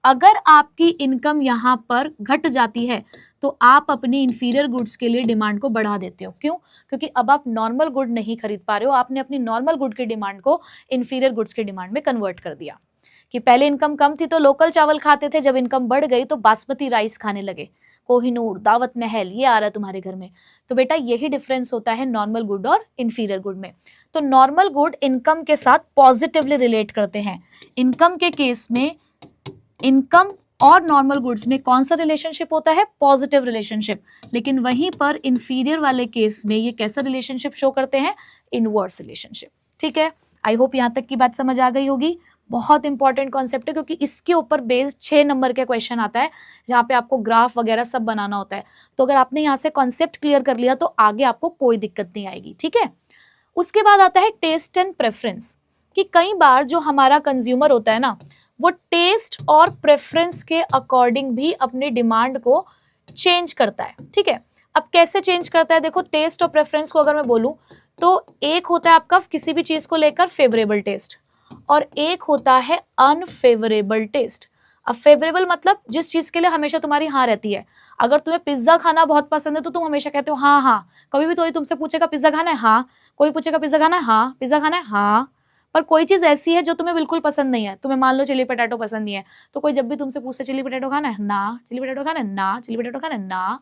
अगर आपकी इनकम यहाँ पर घट जाती है तो आप अपनी इंफीरियर गुड्स के लिए डिमांड को बढ़ा देते हो। क्यों? क्योंकि अब आप नॉर्मल गुड नहीं खरीद पा रहे हो, आपने अपनी नॉर्मल गुड की डिमांड को इंफीरियर गुड्स की डिमांड में कन्वर्ट कर दिया। कि पहले इनकम कम थी तो लोकल चावल खाते थे, जब इनकम बढ़ गई तो बासमती राइस खाने लगे, कोहिनूर, दावत महल ये आ रहा है तुम्हारे घर में। तो बेटा यही डिफरेंस होता है नॉर्मल गुड और इंफीरियर गुड में। तो नॉर्मल गुड इनकम के साथ पॉजिटिवली रिलेट करते हैं। इनकम के केस में इनकम और नॉर्मल गुड्स में कौन सा रिलेशनशिप होता है? Positive relationship. लेकिन वहीं पर इंफीरियर वाले केस में ये कैसा रिलेशनशिप शो करते हैं? Inverse relationship. ठीक है, आई होप यहाँ तक की बात समझ आ गई होगी। बहुत इंपॉर्टेंट कॉन्सेप्ट है क्योंकि इसके ऊपर बेस्ड 6 नंबर के क्वेश्चन आता है जहाँ पे आपको ग्राफ वगैरह सब बनाना होता है। तो अगर आपने यहाँ से कॉन्सेप्ट क्लियर कर लिया तो आगे आपको कोई दिक्कत नहीं आएगी। ठीक है, उसके बाद आता है टेस्ट एंड प्रेफरेंस, कि कई बार जो हमारा कंज्यूमर होता है ना वो टेस्ट और प्रेफरेंस के अकॉर्डिंग भी अपनी डिमांड को चेंज करता है। ठीक है, अब कैसे चेंज करता है? देखो, टेस्ट और प्रेफरेंस को अगर मैं बोलूं तो एक होता है आपका किसी भी चीज को लेकर फेवरेबल टेस्ट और एक होता है अनफेवरेबल टेस्ट। अब फेवरेबल मतलब जिस चीज के लिए हमेशा तुम्हारी हाँ रहती है। अगर तुम्हें पिज्जा खाना बहुत पसंद है तो तुम हमेशा कहते हो हाँ हाँ। कभी भी कोई तुमसे पूछेगा पिज्जा खाना है? हाँ। कोई पूछेगा पिज्जा खाना है? हाँ। पिज्जा खाना है? हाँ। पर कोई चीज ऐसी है जो तुम्हें बिल्कुल पसंद नहीं है, तुम्हें मान लो चिली पटेटो पसंद नहीं है, तो कोई जब भी तुमसे पूछे चिली पटेटो खाना है? ना। चिली पटेटो खाना है? ना। चिली पटेटो खाना है? ना।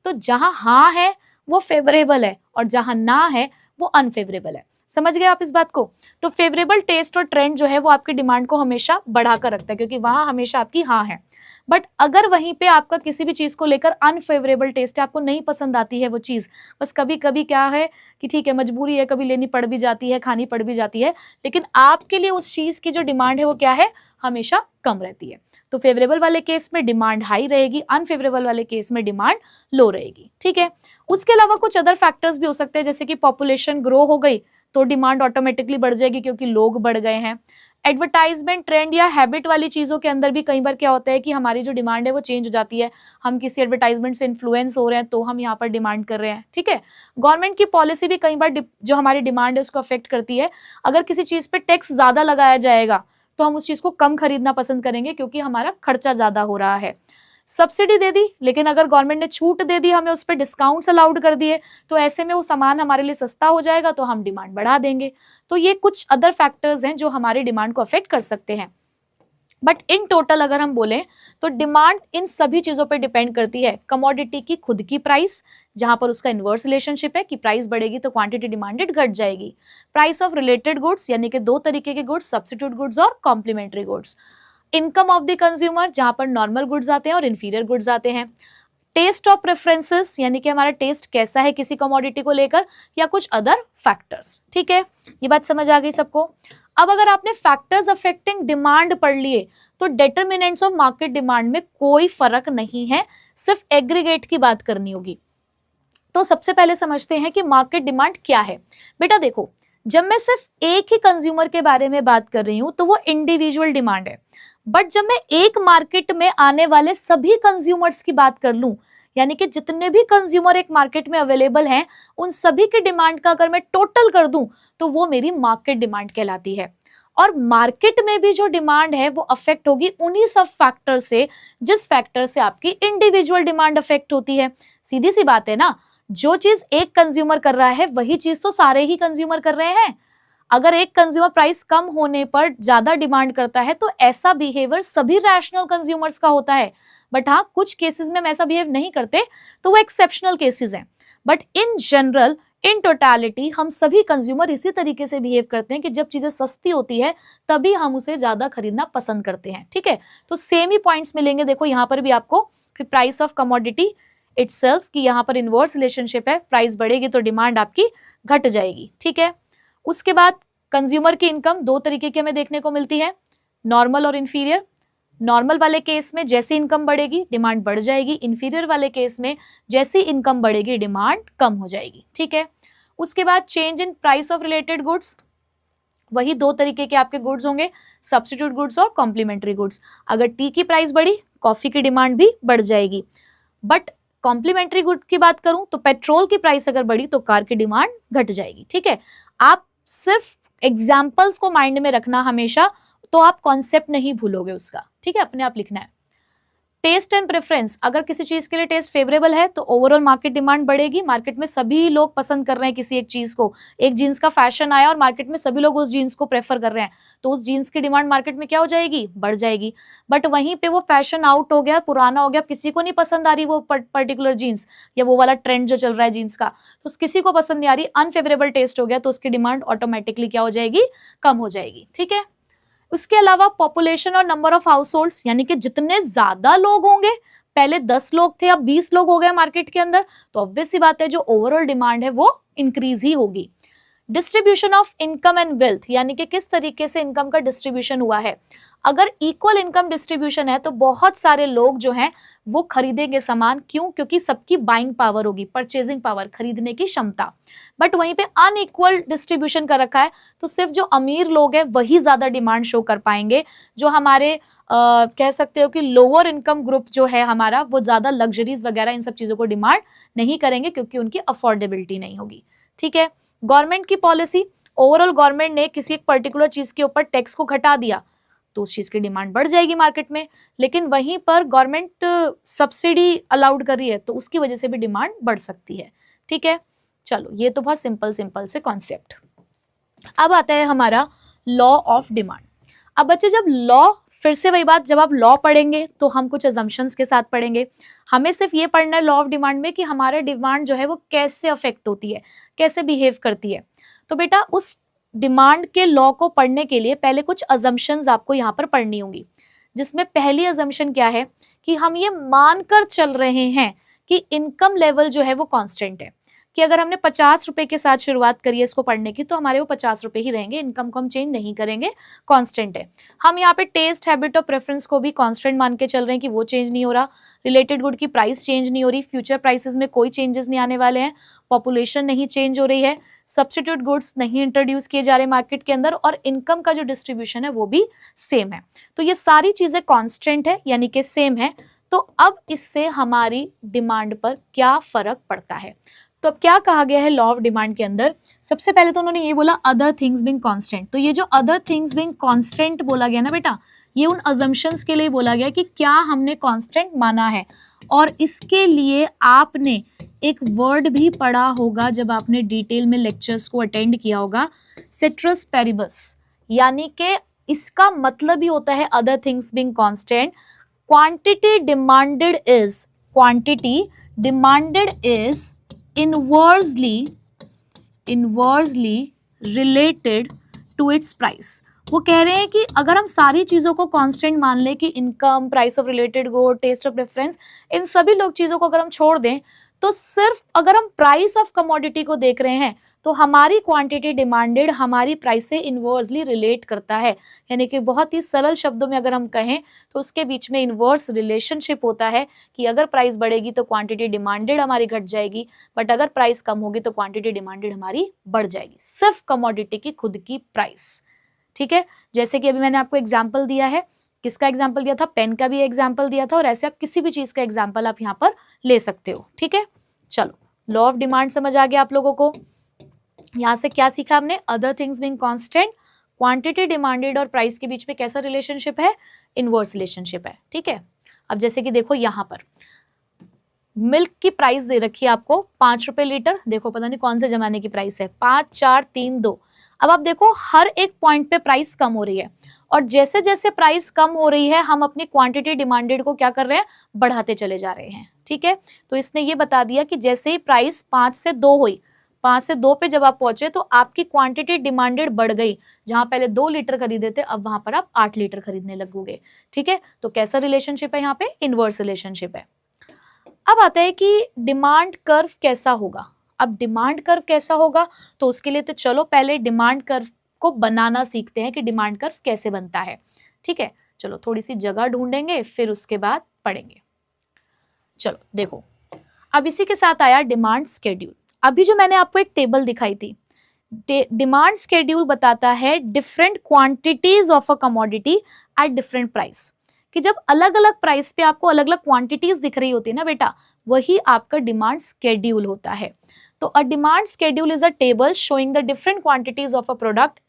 तो जहां हाँ है वो फेवरेबल है और जहां ना है वो अनफेवरेबल है। समझ गए आप इस बात को? तो फेवरेबल टेस्ट और ट्रेंड जो है वो आपकी डिमांड को हमेशा बढ़ाकर रखता है क्योंकि वहां हमेशा आपकी हाँ है। बट अगर वहीं पे आपका किसी भी चीज को लेकर अनफेवरेबल टेस्ट है, आपको नहीं पसंद आती है वो चीज, बस कभी कभी क्या है कि ठीक है मजबूरी है, कभी लेनी पड़ भी जाती है, खानी पड़ भी जाती है, लेकिन आपके लिए उस चीज की जो डिमांड है वो क्या है? हमेशा कम रहती है। तो फेवरेबल वाले केस में डिमांड हाई रहेगी, अनफेवरेबल वाले केस में डिमांड लो रहेगी। ठीक है, उसके अलावा कुछ अदर फैक्टर्स भी हो सकते हैं, जैसे कि पॉपुलेशन ग्रो हो गई तो डिमांड ऑटोमेटिकली बढ़ जाएगी क्योंकि लोग बढ़ गए हैं। एडवर्टाइजमेंट, ट्रेंड या हैबिट वाली चीजों के अंदर भी कई बार क्या होता है कि हमारी जो डिमांड है वो चेंज हो जाती है। हम किसी एडवर्टाइजमेंट से इन्फ्लुएंस हो रहे हैं तो हम यहाँ पर डिमांड कर रहे हैं। ठीक है, गवर्नमेंट की पॉलिसी भी कई बार जो हमारी डिमांड है उसको अफेक्ट करती है। अगर किसी चीज पे टैक्स ज्यादा लगाया जाएगा तो हम उस चीज को कम खरीदना पसंद करेंगे क्योंकि हमारा खर्चा ज्यादा हो रहा है। सब्सिडी दे दी, लेकिन अगर गवर्नमेंट ने छूट दे दी, हमें उस पर डिस्काउंट्स अलाउड कर दिए, तो ऐसे में वो सामान हमारे लिए सस्ता हो जाएगा तो हम डिमांड बढ़ा देंगे। तो ये कुछ अदर फैक्टर्स हैं जो हमारी डिमांड को अफेक्ट कर सकते हैं। बट इन टोटल अगर हम बोलें तो डिमांड इन सभी चीजों पर डिपेंड करती है। कमोडिटी की खुद की प्राइस, जहां पर उसका इनवर्स रिलेशनशिप है कि प्राइस बढ़ेगी तो क्वांटिटी डिमांडेड घट जाएगी। प्राइस ऑफ रिलेटेड गुड्स, यानी कि दो तरीके के गुड्स, सब्स्टिट्यूट गुड्स और complementary goods. Income of the consumer, जहां पर नॉर्मल गुड्स आते हैं और इन्फीरियर गुड्स आते हैं। टेस्ट ऑफ प्रेफरेंसेस, यानी कि हमारा टेस्ट कैसा है किसी कमोडिटी को लेकर, या कुछ अदर फैक्टर्स। ठीक है, ये बात समझ आ गई सबको। अब अगर आपने फैक्टर्स अफेक्टिंग डिमांड पढ़ लिए तो डिटरमिनेंट्स ऑफ मार्केट डिमांड में कोई फर्क नहीं है, सिर्फ एग्रीगेट की बात करनी होगी। तो सबसे पहले समझते हैं कि मार्केट डिमांड क्या है। बेटा देखो, जब मैं सिर्फ एक ही कंज्यूमर के बारे में बात कर रही हूं तो वो इंडिविजुअल डिमांड है, बट जब मैं एक मार्केट में आने वाले सभी कंज्यूमर्स की बात कर लूं, यानी कि जितने भी कंज्यूमर एक मार्केट में अवेलेबल हैं, उन सभी की डिमांड का अगर मैं टोटल कर दूं तो वो मेरी मार्केट डिमांड कहलाती है। और मार्केट में भी जो डिमांड है वो अफेक्ट होगी उन्हीं सब फैक्टर से जिस फैक्टर से आपकी इंडिविजुअल डिमांड अफेक्ट होती है। सीधी सी बात है ना, जो चीज एक कंज्यूमर कर रहा है वही चीज तो सारे ही कंज्यूमर कर रहे हैं। अगर एक कंज्यूमर प्राइस कम होने पर ज्यादा डिमांड करता है तो ऐसा बिहेवियर सभी रैशनल कंज्यूमर्स का होता है, बट हाँ कुछ केसेस में हम ऐसा बिहेव नहीं करते तो वो एक्सेप्शनल केसेस हैं। But in general, in totality हम सभी कंज्यूमर इसी तरीके से बिहेव करते हैं कि जब चीजें सस्ती होती है तभी हम उसे ज्यादा खरीदना पसंद करते हैं। ठीक है, तो सेम ही पॉइंट्स मिलेंगे। देखो यहाँ पर भी आपको फिर प्राइस ऑफ कमोडिटी इटसेल्फ की यहाँ पर इनवर्स रिलेशनशिप है, प्राइस बढ़ेगी तो डिमांड आपकी घट जाएगी। ठीक है, उसके बाद कंज्यूमर की इनकम दो तरीके की हमें देखने को मिलती है, नॉर्मल और इन्फीरियर। नॉर्मल वाले केस में जैसी इनकम बढ़ेगी डिमांड बढ़ जाएगी, इन्फीरियर वाले केस में जैसी इनकम बढ़ेगी डिमांड कम हो जाएगी। ठीक है, उसके बाद change in price of related goods, वही दो तरीके के आपके गुड्स होंगे, सब्स्टिट्यूट गुड्स और कॉम्प्लीमेंट्री गुड्स। अगर टी की प्राइस बढ़ी कॉफी की डिमांड भी बढ़ जाएगी, बट कॉम्प्लीमेंट्री गुड की बात करूं तो पेट्रोल की प्राइस अगर बढ़ी तो कार की डिमांड घट जाएगी। ठीक है, आप सिर्फ एग्जाम्पल्स को माइंड में रखना हमेशा, तो आप कॉन्सेप्ट नहीं भूलोगे उसका। ठीक है, अपने आप लिखना है। टेस्ट एंड प्रेफरेंस, अगर किसी चीज के लिए टेस्ट फेवरेबल है तो ओवरऑल मार्केट डिमांड बढ़ेगी। मार्केट में सभी लोग पसंद कर रहे हैं किसी एक चीज को, एक जीन्स का फैशन आया और मार्केट में सभी लोग उस जीन्स को प्रेफर कर रहे हैं तो उस जीन्स की डिमांड मार्केट में क्या हो जाएगी, बढ़ जाएगी। बट वहीं पे वो फैशन आउट हो गया, पुराना हो गया, किसी को नहीं पसंद आ रही वो पर्टिकुलर जीन्स या वो वाला ट्रेंड जो चल रहा है जीन्स का, तो किसी को पसंद नहीं आ रही, अनफेवरेबल टेस्ट हो गया, तो उसकी डिमांड ऑटोमेटिकली क्या हो जाएगी, कम हो जाएगी। ठीक है, उसके अलावा पॉपुलेशन और नंबर ऑफ हाउस होल्ड्स, यानी कि जितने ज्यादा लोग होंगे, पहले 10 लोग थे अब 20 लोग हो गए मार्केट के अंदर, तो ऑब्वियस सी बात है जो ओवरऑल डिमांड है वो इंक्रीज ही होगी। Distribution of income and wealth, यानी कि किस तरीके से इनकम का डिस्ट्रीब्यूशन हुआ है। अगर इक्वल इनकम डिस्ट्रीब्यूशन है तो बहुत सारे लोग जो हैं वो खरीदेंगे सामान, क्यों, क्योंकि सबकी बाइंग पावर होगी, परचेजिंग पावर, खरीदने की क्षमता। बट वहीं पे अनइक्वल डिस्ट्रीब्यूशन कर रखा है तो सिर्फ जो अमीर लोग हैं वही ज्यादा डिमांड शो कर पाएंगे, जो हमारे कह सकते हो कि लोअर इनकम ग्रुप जो है हमारा, वो ज्यादा लग्जरीज वगैरह इन सब चीजों को डिमांड नहीं करेंगे क्योंकि उनकी अफोर्डेबिलिटी नहीं होगी। ठीक है, गवर्नमेंट की पॉलिसी, ओवरऑल गवर्नमेंट ने किसी एक पर्टिकुलर चीज के ऊपर टैक्स को घटा दिया तो उस चीज की डिमांड बढ़ जाएगी मार्केट में, लेकिन वहीं पर गवर्नमेंट सब्सिडी अलाउड कर रही है तो उसकी वजह से भी डिमांड बढ़ सकती है। ठीक है, चलो ये तो बहुत सिंपल से कॉन्सेप्ट। अब आता है हमारा लॉ ऑफ डिमांड। अब बच्चे जब लॉ, फिर से वही बात, जब आप लॉ पढ़ेंगे तो हम कुछ अजम्पशंस के साथ पढ़ेंगे। हमें सिर्फ ये पढ़ना है लॉ ऑफ डिमांड में कि हमारे डिमांड जो है वो कैसे अफेक्ट होती है, कैसे बिहेव करती है। तो बेटा उस डिमांड के लॉ को पढ़ने के लिए पहले कुछ अजम्पशंस आपको यहाँ पर पढ़नी होंगी, जिसमें पहली अजम्पशन क्या है कि हम ये मानकर चल रहे हैं कि इनकम लेवल जो है वो कांस्टेंट है, कि अगर हमने 50 रुपए के साथ शुरुआत करी है इसको पढ़ने की तो हमारे वो 50 रुपए ही रहेंगे, इनकम को हम चेंज नहीं करेंगे, कांस्टेंट है। हम यहाँ पे टेस्ट, हैबिट और प्रेफरेंस को भी कांस्टेंट मान के चल रहे हैं कि वो चेंज नहीं हो रहा, रिलेटेड गुड की प्राइस चेंज नहीं हो रही, फ्यूचर प्राइसेस में कोई चेंजेस नहीं आने वाले हैं, पॉपुलेशन नहीं चेंज हो रही है, सब्स्टिट्यूट गुड्स नहीं इंट्रोड्यूस किए जा रहे मार्केट के अंदर, और इनकम का जो डिस्ट्रीब्यूशन है वो भी सेम है। तो ये सारी चीजें कांस्टेंट है यानी कि सेम है। तो अब इससे हमारी डिमांड पर क्या फर्क पड़ता है। तो अब क्या कहा गया है लॉ ऑफ डिमांड के अंदर, सबसे पहले तो उन्होंने ये बोला अदर थिंग्स बीइंग कांस्टेंट। तो ये जो अदर थिंग्स बीइंग कांस्टेंट बोला गया ना बेटा, ये उन अजम्पशंस के लिए बोला गया कि क्या हमने कांस्टेंट माना है, और इसके लिए आपने एक वर्ड भी पढ़ा होगा जब आपने डिटेल में लेक्चर्स को अटेंड किया होगा, सेट्रस पेरिबस, यानी कि इसका मतलब ही होता है other things being constant, quantity demanded is inversely related to its price। वो कह रहे हैं कि अगर हम सारी चीज़ों को कांस्टेंट मान लें कि income, price of related good, taste of preference, इन सभी लोग चीज़ों को अगर हम छोड़ दें तो सिर्फ अगर हम प्राइस ऑफ कमोडिटी को देख रहे हैं तो हमारी क्वांटिटी डिमांडेड हमारी प्राइस से इनवर्सली रिलेट करता है। यानी कि बहुत ही सरल शब्दों में अगर हम कहें तो उसके बीच में इनवर्स रिलेशनशिप होता है कि अगर प्राइस बढ़ेगी तो क्वांटिटी डिमांडेड हमारी घट जाएगी, बट अगर प्राइस कम होगी तो क्वांटिटी डिमांडेड हमारी बढ़ जाएगी, सिर्फ कमोडिटी की खुद की प्राइस। ठीक है, जैसे कि अभी मैंने आपको एग्जाम्पल दिया है, किसका एग्जाम्पल दिया था, पेन का भी एग्जाम्पल दिया था, और ऐसे आप किसी भी चीज का एग्जाम्पल आप यहाँ पर ले सकते हो। ठीक है, चलो लॉ ऑफ डिमांड समझ आ गया आप लोगों को। यहाँ से क्या सीखा हमने, other things being constant, quantity demanded और प्राइस के बीच में कैसा रिलेशनशिप है, इनवर्स रिलेशनशिप है। ठीक है, अब जैसे कि देखो यहाँ पर मिल्क की प्राइस दे रखी है आपको 5 रुपए लीटर, देखो पता नहीं कौन से जमाने की प्राइस है, 5 4 3 2। अब आप देखो हर एक पॉइंट पे प्राइस कम हो रही है, और जैसे जैसे प्राइस कम हो रही है हम अपनी क्वांटिटी डिमांडेड को क्या कर रहे हैं, बढ़ाते चले जा रहे हैं। ठीक है, तो इसने ये बता दिया कि जैसे ही प्राइस 5 से 2 हुई, 5 से 2 पे जब आप पहुंचे तो आपकी क्वांटिटी डिमांडेड बढ़ गई, जहां पहले 2 लीटर खरीदे थे अब वहां पर आप 8 लीटर खरीदने लगोगे। ठीक है, तो कैसा रिलेशनशिप है यहाँ पे, इनवर्स रिलेशनशिप है। अब आता है कि डिमांड कर्व कैसा होगा। अब डिमांड कर्व कैसा होगा तो उसके लिए तो चलो पहले डिमांड कर्व को बनाना सीखते हैं कि डिमांड कर्व कैसे बनता है। ठीक है, चलो थोड़ी सी जगह ढूंढेंगे फिर उसके बाद पढ़ेंगे। चलो देखो, अब इसी के साथ आया डिमांड स्केड्यूल। अभी जो मैंने आपको एक टेबल दिखाई थी, डिमांड स्केड्यूल बताता है different quantities of a commodity at different price, कि जब अलग अलग प्राइस पे आपको अलग अलग क्वांटिटीज दिख रही होती है ना बेटा, वही आपका डिमांड स्केड्यूल होता है। तो a demand schedule is a table showing the different quantities of a product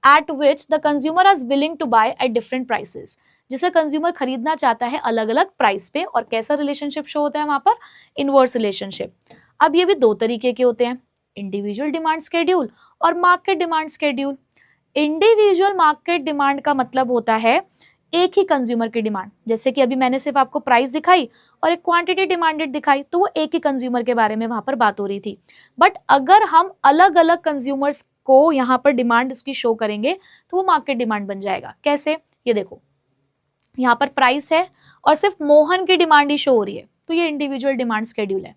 at which the consumer is willing to buy at different prices, जिसे कंज्यूमर खरीदना चाहता है अलग अलग प्राइस पे, और कैसा रिलेशनशिप शो होता है वहां पर, इनवर्स रिलेशनशिप। अब ये भी दो तरीके के होते हैं, इंडिविजुअल डिमांड स्केड्यूल और market demand schedule. Individual market demand का मतलब होता है एक ही कंज्यूमर की डिमांड, जैसे कि अभी मैंने सिर्फ आपको प्राइस दिखाई और एक क्वांटिटी डिमांडेड दिखाई, तो वो एक ही कंज्यूमर के बारे में वहां पर बात हो रही थी। बट अगर हम अलग अलग कंज्यूमर्स को यहाँ पर डिमांड उसकी शो करेंगे तो वो मार्केट डिमांड बन जाएगा। कैसे, ये देखो यहाँ पर प्राइस है और सिर्फ मोहन की डिमांड ही शो हो रही है, तो ये इंडिविजुअल डिमांड स्केड्यूल है।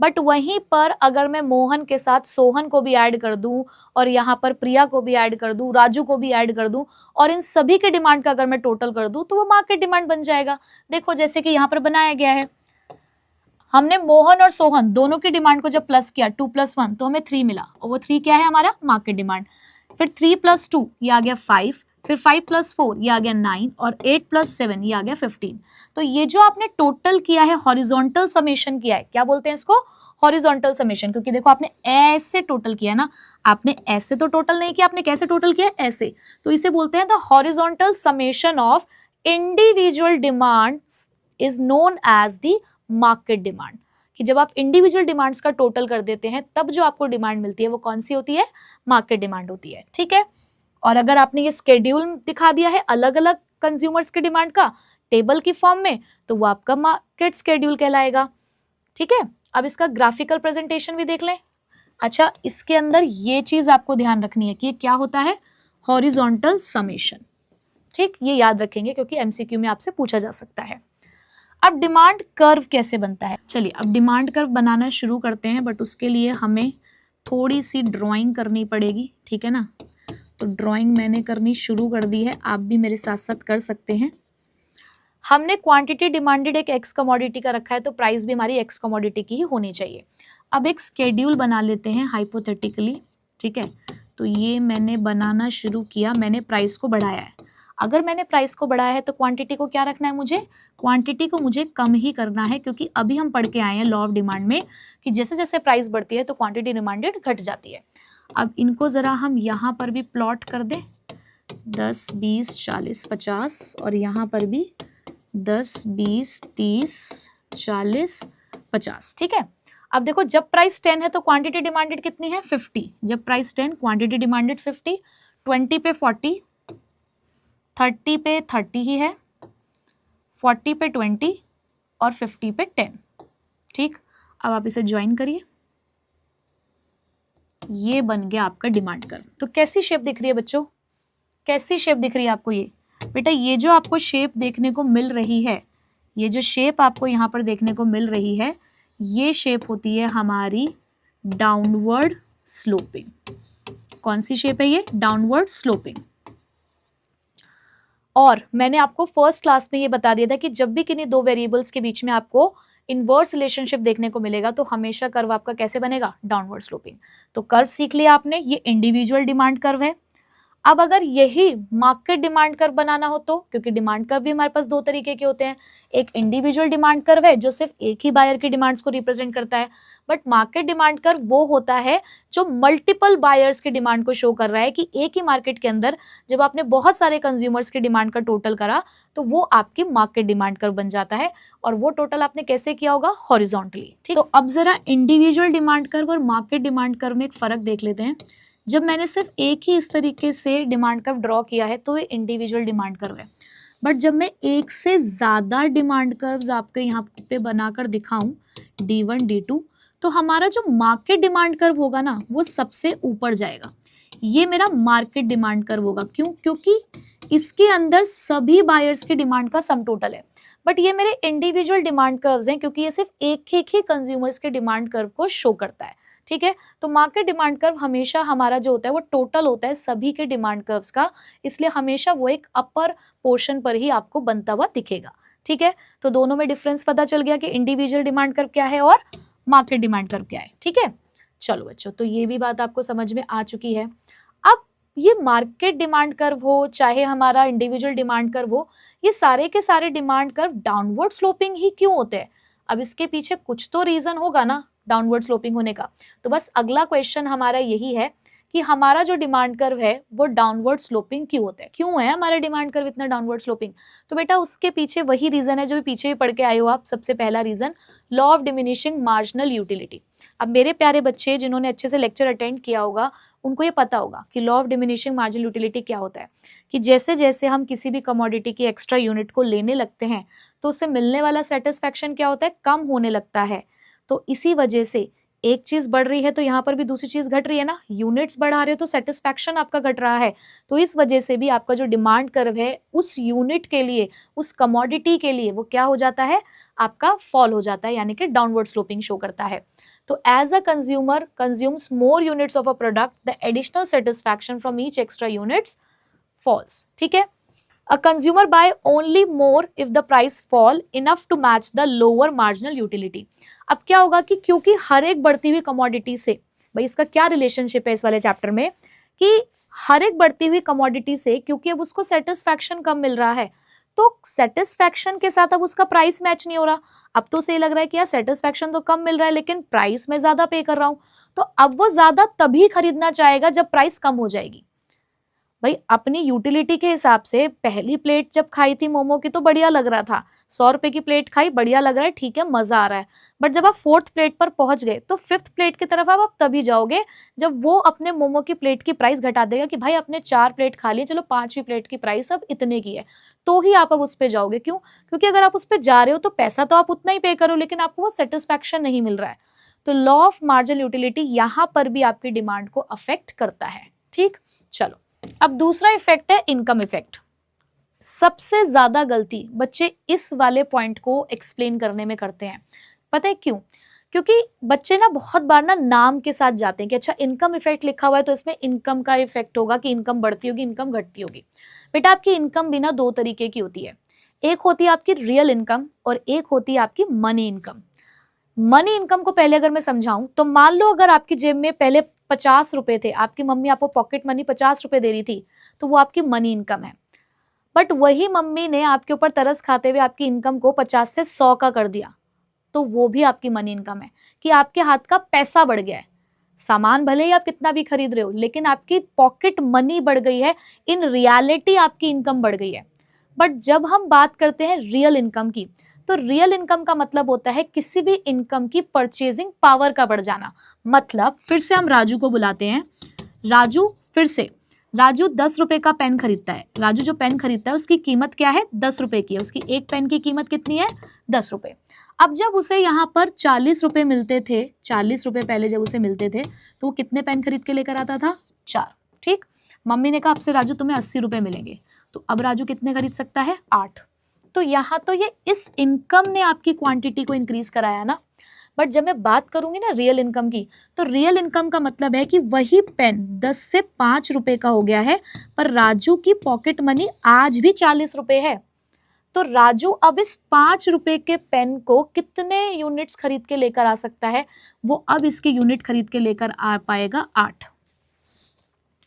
बट वहीं पर अगर मैं मोहन के साथ सोहन को भी ऐड कर दूं, और यहाँ पर प्रिया को भी ऐड कर दूं, राजू को भी ऐड कर दूं, और इन सभी के डिमांड का अगर मैं टोटल कर दूं तो वो मार्केट डिमांड बन जाएगा। देखो जैसे कि यहाँ पर बनाया गया है, हमने मोहन और सोहन दोनों की डिमांड को जब प्लस किया 2 + 1 तो हमें 3 मिला, और वो 3 क्या है हमारा, मार्केट डिमांड। फिर 3 + 2 ये आ गया 5, फिर 5 + 4 ये आ गया 9, और 8 + 7 ये आ गया 15। तो ये जो आपने टोटल किया है, हॉरिजॉन्टल समेशन किया है, क्या बोलते हैं इसको, हॉरिजॉन्टल समेशन, क्योंकि देखो आपने ऐसे टोटल किया ना, आपने ऐसे तो टोटल नहीं किया, आपने कैसे टोटल किया, ऐसे, तो इसे बोलते हैं the horizontal summation of individual demand is known as the market demand. कि जब आप इंडिविजुअल डिमांड्स का टोटल कर देते हैं तब जो आपको डिमांड मिलती है वो कौन सी होती है, मार्केट डिमांड होती है। ठीक है, और अगर आपने ये स्केड्यूल दिखा दिया है अलग अलग कंज्यूमर्स के डिमांड का टेबल की फॉर्म में, तो वो आपका मार्केट स्केड्यूल कहलाएगा। ठीक है, अब इसका ग्राफिकल प्रेजेंटेशन भी देख लें। अच्छा, इसके अंदर ये चीज आपको ध्यान रखनी है कि ये क्या होता है, हॉरिजॉन्टल समेशन। ठीक, ये याद रखेंगे क्योंकि एमसीक्यू में आपसे पूछा जा सकता है। अब डिमांड कर्व कैसे बनता है, चलिए अब डिमांड कर्व बनाना शुरू करते हैं, बट उसके लिए हमें थोड़ी सी ड्राइंग करनी पड़ेगी। ठीक है ना, तो ड्राइंग मैंने करनी शुरू कर दी है, आप भी मेरे साथ साथ कर सकते हैं। हमने क्वांटिटी डिमांडेड एक एक्स कमोडिटी का रखा है, तो प्राइस भी हमारी एक्स कमोडिटी की ही होनी चाहिए। अब एक स्केड्यूल बना लेते हैं हाइपोथेटिकली। ठीक है, तो ये मैंने बनाना शुरू किया, मैंने प्राइस को बढ़ाया है। अगर मैंने प्राइस को बढ़ाया है तो क्वांटिटी को क्या रखना है, मुझे क्वांटिटी को मुझे कम ही करना है, क्योंकि अभी हम पढ़ के आए हैं लॉ ऑफ डिमांड में कि जैसे जैसे प्राइस बढ़ती है तो क्वांटिटी डिमांडेड घट जाती है। अब इनको ज़रा हम यहाँ पर भी प्लॉट कर दें, 10 20 40 50, और यहाँ पर भी 10 20 30 40 50। ठीक है, अब देखो जब प्राइस 10 है तो क्वांटिटी डिमांडेड कितनी है, 50। जब प्राइस 10 क्वांटिटी डिमांडेड 50, 20 पे 40, 30 पे 30 ही है, 40 पे 20 और 50 पे 10। ठीक, अब आप इसे ज्वाइन करिए, ये बन गया आपका डिमांड कर्व। तो कैसी शेप दिख रही है बच्चों, कैसी शेप दिख रही है आपको? ये बेटा, ये जो आपको शेप देखने को मिल रही है, ये जो शेप आपको यहाँ पर देखने को मिल रही है, ये शेप होती है हमारी डाउनवर्ड स्लोपिंग। कौन सी शेप है ये? Downward sloping. और मैंने आपको फर्स्ट क्लास में ये बता दिया था कि जब भी किन्हीं दो वेरिएबल्स के बीच में आपको इनवर्स रिलेशनशिप देखने को मिलेगा तो हमेशा कर्व आपका कैसे बनेगा? Downward sloping. तो कर्व सीख लिया आपने, ये इंडिविजुअल डिमांड कर्व है। अब अगर यही मार्केट डिमांड कर्व बनाना हो तो, क्योंकि डिमांड कर्व भी हमारे पास दो तरीके के होते हैं, एक इंडिविजुअल डिमांड कर्व है जो सिर्फ एक ही बायर की डिमांड्स को रिप्रेजेंट करता है, बट मार्केट डिमांड कर्व वो होता है जो मल्टीपल बायर्स की डिमांड को शो कर रहा है कि एक ही मार्केट के अंदर जब आपने बहुत सारे कंज्यूमर्स की डिमांड का टोटल करा तो वो आपकी मार्केट डिमांड कर्व बन जाता है। और वो टोटल आपने कैसे किया होगा? हॉरिजॉन्टली। ठीक, तो अब जरा इंडिविजुअल डिमांड कर्व और मार्केट डिमांड कर्व में एक फर्क देख लेते हैं। जब मैंने सिर्फ एक ही इस तरीके से डिमांड कर्व ड्रॉ किया है तो ये इंडिविजुअल डिमांड कर्व है, बट जब मैं एक से ज़्यादा डिमांड कर्व्स आपके यहाँ पे बनाकर दिखाऊं, D1 D2, तो हमारा जो मार्केट डिमांड कर्व होगा ना वो सबसे ऊपर जाएगा। ये मेरा मार्केट डिमांड कर्व होगा। क्यों? क्योंकि इसके अंदर सभी बायर्स की डिमांड का सम टोटल है, बट ये मेरे इंडिविजुअल डिमांड कर्व्स हैं क्योंकि ये सिर्फ एक ही कंज्यूमर्स के डिमांड कर्व को शो करता है। ठीक है, तो मार्केट डिमांड कर्व हमेशा हमारा जो होता है वो टोटल होता है सभी के डिमांड कर्व्स का, इसलिए हमेशा वो एक अपर पोर्शन पर ही आपको बनता हुआ दिखेगा। ठीक है, तो दोनों में डिफरेंस पता चल गया कि इंडिविजुअल डिमांड कर्व क्या है और मार्केट डिमांड कर्व क्या है। ठीक है, चलो बच्चों, तो ये भी बात आपको समझ में आ चुकी है। अब ये मार्केट डिमांड कर्व हो चाहे हमारा इंडिविजुअल डिमांड कर्व हो, ये सारे के सारे डिमांड कर्व डाउनवर्ड स्लोपिंग ही क्यों होते हैं? अब इसके पीछे कुछ तो रीजन होगा ना डाउनवर्ड स्लोपिंग होने का। तो बस अगला क्वेश्चन हमारा यही है कि हमारा जो डिमांड कर्व है वो डाउनवर्ड स्लोपिंग क्यों होता है? क्यों है हमारा डिमांड कर्व इतना डाउनवर्ड स्लोपिंग? तो बेटा उसके पीछे वही रीजन है जो पीछे भी पढ़ के आए हो आप। सबसे पहला reason, law of diminishing marginal utility. अब मेरे प्यारे बच्चे जिन्होंने अच्छे से लेक्चर अटेंड किया होगा उनको ये पता होगा कि law of diminishing marginal utility क्या होता है, कि जैसे जैसे हम किसी भी कमोडिटी की एक्स्ट्रा यूनिट को लेने लगते हैं तो उससे मिलने वाला सेटिस्फैक्शन क्या होता है? कम होने लगता है। तो इसी वजह से एक चीज बढ़ रही है तो यहाँ पर भी दूसरी चीज घट रही है ना, यूनिट्स बढ़ा रहे हो तो सेटिस्फैक्शन आपका घट रहा है। तो इस वजह से भी आपका जो डिमांड कर्व है उस यूनिट के लिए, उस कमोडिटी के लिए वो क्या हो जाता है? आपका फॉल हो जाता है, यानी कि डाउनवर्ड स्लोपिंग शो करता है। तो as a consumer consumes more units of a product, the additional satisfaction from each extra units falls. ठीक है, a consumer buy only more if the price fall enough to match the lower marginal utility। अब क्या होगा कि क्योंकि हर एक बढ़ती हुई कमोडिटी से, भाई इसका क्या रिलेशनशिप है इस वाले चैप्टर में, कि हर एक बढ़ती हुई कमोडिटी से क्योंकि अब उसको सेटिस्फैक्शन कम मिल रहा है तो सेटिस्फैक्शन के साथ अब उसका प्राइस मैच नहीं हो रहा। अब तो सही लग रहा है कि यार सेटिस्फैक्शन तो कम मिल रहा है लेकिन प्राइस में ज्यादा पे कर रहा हूं, तो अब वो ज्यादा तभी खरीदना चाहेगा जब प्राइस कम हो जाएगी। भाई अपनी यूटिलिटी के हिसाब से पहली प्लेट जब खाई थी मोमो की तो बढ़िया लग रहा था, 100 रुपए की प्लेट खाई, बढ़िया लग रहा है, ठीक है, मजा आ रहा है, बट जब आप 4th प्लेट पर पहुंच गए तो 5th प्लेट की तरफ आप तभी जाओगे जब वो अपने मोमो की प्लेट की प्राइस घटा देगा कि भाई अपने 4 प्लेट खा लिए, चलो 5वीं प्लेट की प्राइस अब इतने की है, तो ही आप अब उस पर जाओगे। क्यों? क्योंकि अगर आप उस पर जा रहे हो तो पैसा तो आप उतना ही पे करो लेकिन आपको वो सेटिस्फैक्शन नहीं मिल रहा है। तो लॉ ऑफ मार्जिनल यूटिलिटी यहाँ पर भी आपकी डिमांड को अफेक्ट करता है। ठीक, चलो अब दूसरा इफेक्ट है इनकम इफेक्ट। सबसे ज्यादा गलती बच्चे इस वाले पॉइंट को एक्सप्लेन करने में करते हैं। पता है क्यों? क्योंकि बच्चे ना बहुत बार ना नाम के साथ जाते हैं कि अच्छा इनकम इफेक्ट लिखा हुआ है तो इसमें इनकम का इफेक्ट होगा कि इनकम बढ़ती होगी, इनकम घटती होगी। बेटा आपकी इनकम भी ना दो तरीके की होती है, एक होती है आपकी रियल इनकम और एक होती है आपकी मनी इनकम। मनी इनकम को पहले अगर मैं समझाऊं तो मान लो अगर आपकी जेब में पहले 50 रुपए थे, आपकी मम्मी आपको पॉकेट मनी 50 रुपए दे रही थी, तो वो आपकी मनी इनकम है। बट वही मम्मी ने आपके ऊपर तरस खाते हुए आपकी इनकम को 50 से 100 का कर दिया, तो वो भी आपकी मनी इनकम है कि आपके हाथ का पैसा बढ़ गया है। सामान भले ही आप कितना भी खरीद रहे हो लेकिन आपकी पॉकेट मनी बढ़ गई है, इन रियलिटी आपकी इनकम बढ़ गई है। बट जब हम बात करते हैं रियल इनकम की, तो रियल इनकम का मतलब होता है किसी भी इनकम की परचेजिंग पावर का बढ़ जाना। मतलब फिर से हम राजू को बुलाते हैं, राजू फिर से, राजू 10 रुपए का पेन खरीदता है। राजू जो पेन खरीदता है उसकी कीमत क्या है? 10 रुपए की है। उसकी एक पेन की कीमत कितनी है? 10 रुपए। अब जब उसे यहाँ पर 40 रुपए मिलते थे, 40 रुपए पहले जब उसे मिलते थे तो वो कितने पेन खरीद के लेकर आता था? 4। ठीक, मम्मी ने कहा आपसे राजू तुम्हें 80 रुपये मिलेंगे, तो अब राजू कितने खरीद सकता है? 8। तो यहाँ तो ये इस इनकम ने आपकी क्वांटिटी को इंक्रीज कराया ना। बट जब मैं बात करूंगी ना रियल इनकम की, तो रियल इनकम का मतलब है कि वही पेन 10 से 5 रुपए का हो गया है, पर राजू की पॉकेट मनी आज भी 40 रुपए है। तो राजू अब इस 5 रुपए के पेन को कितने यूनिट्स खरीद के लेकर आ सकता है? वो अब इसके यूनिट खरीद के लेकर आ पाएगा 8।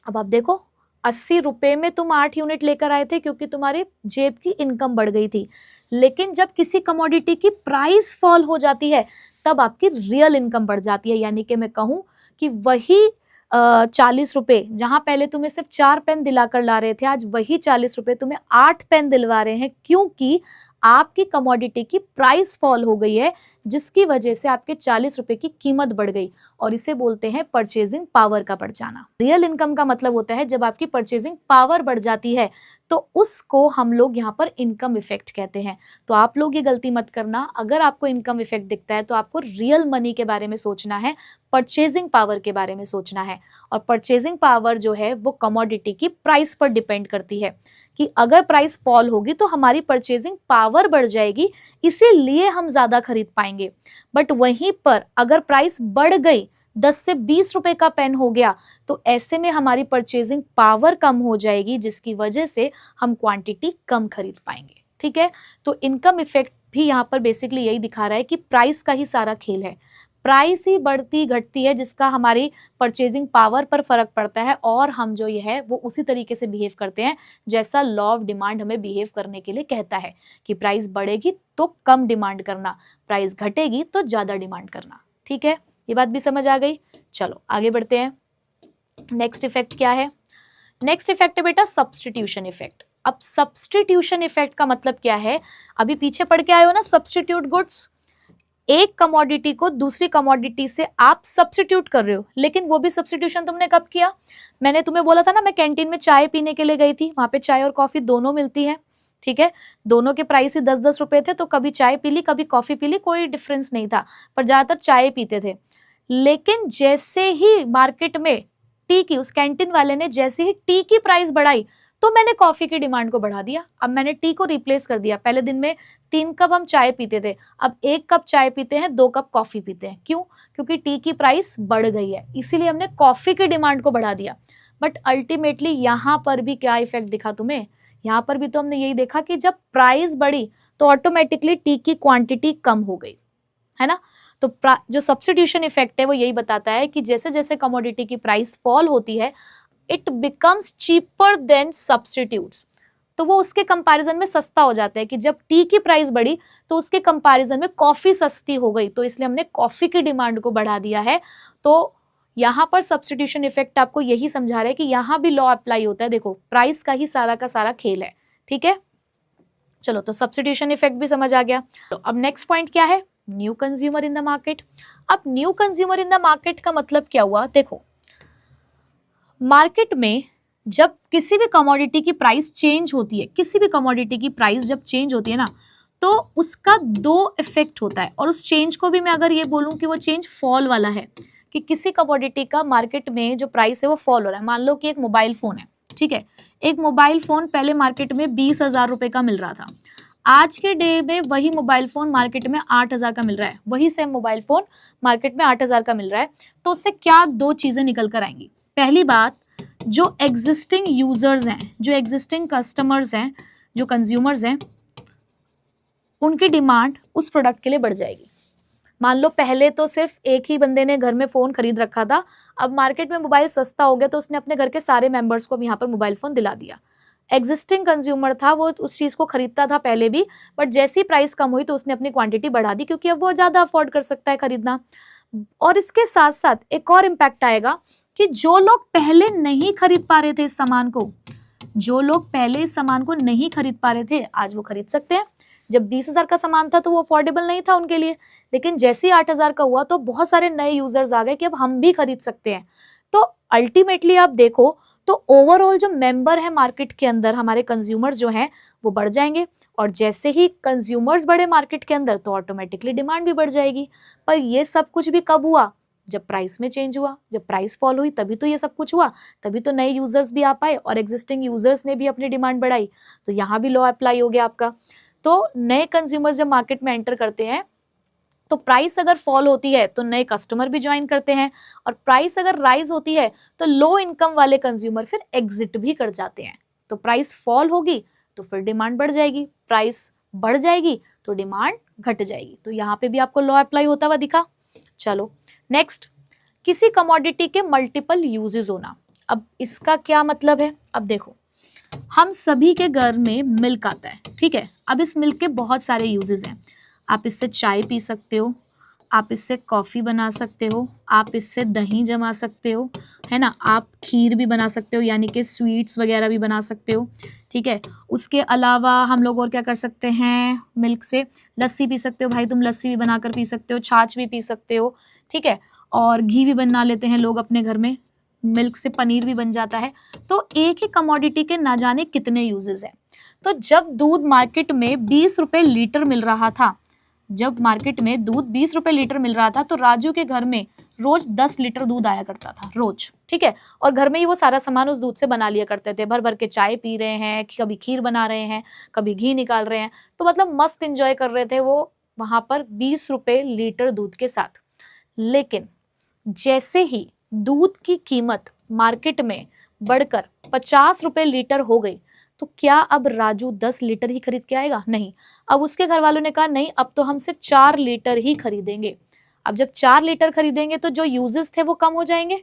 अब आप देखो, 80 रुपए में तुम 8 यूनिट लेकर आए थे क्योंकि तुम्हारी जेब की इनकम बढ़ गई थी। लेकिन जब किसी कमोडिटी की प्राइस फॉल हो जाती है तब आपकी रियल इनकम बढ़ जाती है। यानी कि मैं कहूँ कि वही 40 रुपए, जहां पहले तुम्हें सिर्फ 4 पेन दिलाकर ला रहे थे, आज वही 40 रुपए तुम्हें 8 पेन दिलवा रहे हैं, क्योंकि आपकी कमोडिटी की प्राइस फॉल हो गई है, जिसकी वजह से आपके 40 रुपए की कीमत बढ़ गई। और इसे बोलते हैं परचेजिंग पावर का बढ़ जाना। रियल इनकम का मतलब होता है जब आपकी परचेजिंग पावर बढ़ जाती है, तो उसको हम लोग यहाँ पर इनकम इफेक्ट कहते हैं। तो आप लोग ये गलती मत करना, अगर आपको इनकम इफेक्ट दिखता है तो आपको रियल मनी के बारे में सोचना है, परचेजिंग पावर के बारे में सोचना है। और परचेजिंग पावर जो है वो कमोडिटी की प्राइस पर डिपेंड करती है, कि अगर प्राइस फॉल होगी तो हमारी परचेजिंग पावर बढ़ जाएगी, इसीलिए हम ज्यादा खरीद पाएंगे। बट वहीं पर अगर प्राइस बढ़ गई, 10 से 20 रुपए का पेन हो गया, तो ऐसे में हमारी परचेजिंग पावर कम हो जाएगी, जिसकी वजह से हम क्वांटिटी कम खरीद पाएंगे। ठीक है, तो इनकम इफेक्ट भी यहाँ पर बेसिकली यही दिखा रहा है कि प्राइस का ही सारा खेल है। प्राइस ही बढ़ती घटती है जिसका हमारी परचेजिंग पावर पर फर्क पड़ता है, और हम जो ये है वो उसी तरीके से बिहेव करते हैं जैसा लॉ ऑफ डिमांड हमें बिहेव करने के लिए कहता है, कि प्राइस बढ़ेगी तो कम डिमांड करना, प्राइस घटेगी तो ज्यादा डिमांड करना। ठीक है, ये बात भी समझ आ गई। चलो आगे बढ़ते हैं। नेक्स्ट इफेक्ट क्या है? नेक्स्ट इफेक्ट है बेटा सब्स्टिट्यूशन इफेक्ट। अब सब्स्टिट्यूशन इफेक्ट का मतलब क्या है? अभी पीछे पढ़ के आए हो ना, सब्स्टिट्यूट गुड्स। एक कमोडिटी को दूसरी कमोडिटी से आप सब्स्टिट्यूट कर रहे हो, लेकिन वो भी सब्स्टिट्यूशन तुमने कब किया? मैंने तुम्हें बोला था ना, मैं कैंटीन में चाय पीने के लिए गई थी, वहां पे चाय और कॉफी दोनों मिलती है। ठीक है, दोनों के प्राइस ही 10-10 रुपए थे, तो कभी चाय पी ली कभी कॉफी पी ली, कोई डिफरेंस नहीं था, पर ज्यादातर चाय पीते थे। लेकिन जैसे ही मार्केट में टी की, उस कैंटीन वाले ने जैसे ही टी की प्राइस बढ़ाई, तो मैंने कॉफी की डिमांड को बढ़ा दिया। अब मैंने टी को रिप्लेस कर दिया। पहले दिन में 3 कप हम चाय पीते थे, अब 1 कप चाय पीते हैं, 2 कप कॉफी पीते हैं। क्यों? क्योंकि टी की प्राइस बढ़ गई है, इसीलिए हमने कॉफी की डिमांड को बढ़ा दिया। बट अल्टीमेटली यहाँ पर भी क्या इफेक्ट दिखा तुम्हें? यहाँ पर भी तो हमने यही देखा कि जब प्राइस बढ़ी तो ऑटोमेटिकली टी की क्वांटिटी कम हो गई, है ना। तो जो सब्स्टिट्यूशन इफेक्ट है वो यही बताता है कि जैसे जैसे कमोडिटी की प्राइस फॉल होती है, it becomes cheaper than substitutes. तो वो उसके कंपैरिजन में सस्ता हो जाता है, कि जब टी की प्राइस बढ़ी तो उसके कंपैरिजन में कॉफी सस्ती हो गई, तो इसलिए हमने कॉफी की डिमांड को बढ़ा दिया है। तो यहाँ पर सब्स्टिट्यूशन इफेक्ट आपको यही समझा रहा है कि यहाँ भी लॉ अप्लाई होता है। देखो, प्राइस का ही सारा का सारा खेल है। ठीक है, चलो, तो सब्स्टिट्यूशन इफेक्ट भी समझ आ गया। तो अब नेक्स्ट पॉइंट क्या है? New consumer in the market. अब new consumer in the market का मतलब क्या हुआ? देखो, मार्केट में जब किसी भी कमोडिटी की प्राइस चेंज होती है, किसी भी कमोडिटी की प्राइस जब चेंज होती है ना, तो उसका 2 इफेक्ट होता है। और उस चेंज को भी मैं अगर ये बोलूं कि वो चेंज फॉल वाला है, कि किसी कमोडिटी का मार्केट में जो प्राइस है वो फॉल हो रहा है। मान लो कि एक मोबाइल फोन है, ठीक है, एक मोबाइल फोन पहले मार्केट में 20,000 रुपए का मिल रहा था, आज के डे में वही मोबाइल फोन मार्केट में 8,000 का मिल रहा है। वही सेम मोबाइल फोन मार्केट में 8,000 का मिल रहा है। तो उससे क्या 2 चीजें निकल कर आएंगी? पहली बात, जो एग्जिस्टिंग यूजर्स हैं, जो एग्जिस्टिंग कस्टमर्स हैं, जो कंज्यूमर्स हैं, उनकी डिमांड उस प्रोडक्ट के लिए बढ़ जाएगी। मान लो पहले तो सिर्फ एक ही बंदे ने घर में फोन खरीद रखा था, अब मार्केट में मोबाइल सस्ता हो गया तो उसने अपने घर के सारे मेंबर्स को यहाँ पर मोबाइल फोन दिला दिया। एग्जिस्टिंग कंज्यूमर था, वो उस चीज को खरीदता था पहले भी, बट जैसी प्राइस कम हुई तो उसने अपनी क्वांटिटी बढ़ा दी, क्योंकि अब वो ज्यादा अफोर्ड कर सकता है खरीदना। और इसके साथ साथ एक और इम्पैक्ट आएगा कि जो लोग पहले नहीं खरीद पा रहे थे इस सामान को, जो लोग पहले इस सामान को नहीं खरीद पा रहे थे, आज वो खरीद सकते हैं। जब 20,000 का सामान था तो वो अफोर्डेबल नहीं था उनके लिए, लेकिन जैसे ही 8,000 का हुआ तो बहुत सारे नए यूजर्स आ गए कि अब हम भी खरीद सकते हैं। तो अल्टीमेटली आप देखो तो ओवरऑल जो मेंबर है मार्केट के अंदर, हमारे कंज्यूमर्स जो हैं वो बढ़ जाएंगे, और जैसे ही कंज्यूमर्स बढ़े मार्केट के अंदर तो ऑटोमेटिकली डिमांड भी बढ़ जाएगी। पर ये सब कुछ भी कब हुआ? जब प्राइस में चेंज हुआ, जब प्राइस फॉल हुई तभी तो ये सब कुछ हुआ, तभी तो नए यूजर्स भी आ पाए और एग्जिस्टिंग यूजर्स ने भी अपनी डिमांड बढ़ाई। तो यहाँ भी लॉ अप्लाई हो गया आपका। तो नए कंज्यूमर्स जब मार्केट में एंटर करते हैं तो प्राइस अगर फॉल होती है तो नए कस्टमर भी ज्वाइन करते हैं, और प्राइस अगर राइज होती है तो लो इनकम वाले कंज्यूमर फिर एग्जिट भी कर जाते हैं। तो प्राइस फॉल होगी तो फिर डिमांड बढ़ जाएगी, प्राइस बढ़ जाएगी तो डिमांड घट जाएगी। तो यहाँ पे भी आपको लॉ अप्लाई होता हुआ दिखा। चलो नेक्स्ट, किसी कमोडिटी के मल्टीपल यूजेस होना। अब इसका क्या मतलब है? अब देखो, हम सभी के घर में मिल्क आता है, ठीक है। अब इस मिल्क के बहुत सारे यूजेस हैं। आप इससे चाय पी सकते हो, आप इससे कॉफ़ी बना सकते हो, आप इससे दही जमा सकते हो, है ना। आप खीर भी बना सकते हो, यानी कि स्वीट्स वगैरह भी बना सकते हो, ठीक है। उसके अलावा हम लोग और क्या कर सकते हैं? मिल्क से लस्सी पी सकते हो, भाई तुम लस्सी भी बनाकर पी सकते हो, छाछ भी पी सकते हो, ठीक है। और घी भी बना लेते हैं लोग अपने घर में, मिल्क से पनीर भी बन जाता है। तो एक ही कमोडिटी के ना जाने कितने यूजेस हैं। तो जब दूध मार्केट में 20 रुपये लीटर मिल रहा था, जब मार्केट में दूध 20 रुपये लीटर मिल रहा था, तो राजू के घर में रोज 10 लीटर दूध आया करता था, रोज, ठीक है। और घर में ही वो सारा सामान उस दूध से बना लिया करते थे, भर भर के चाय पी रहे हैं, कभी खीर बना रहे हैं, कभी घी निकाल रहे हैं, तो मतलब मस्त एंजॉय कर रहे थे वो वहां पर 20 रुपये लीटर दूध के साथ। लेकिन जैसे ही दूध की कीमत मार्केट में बढ़कर 50 रुपये लीटर हो गई, तो क्या अब राजू 10 लीटर ही खरीद के आएगा? नहीं। अब उसके घर वालों ने कहा नहीं, अब तो हम सिर्फ 4 लीटर ही खरीदेंगे। अब जब 4 लीटर खरीदेंगे तो जो यूजेस थे वो कम हो जाएंगे।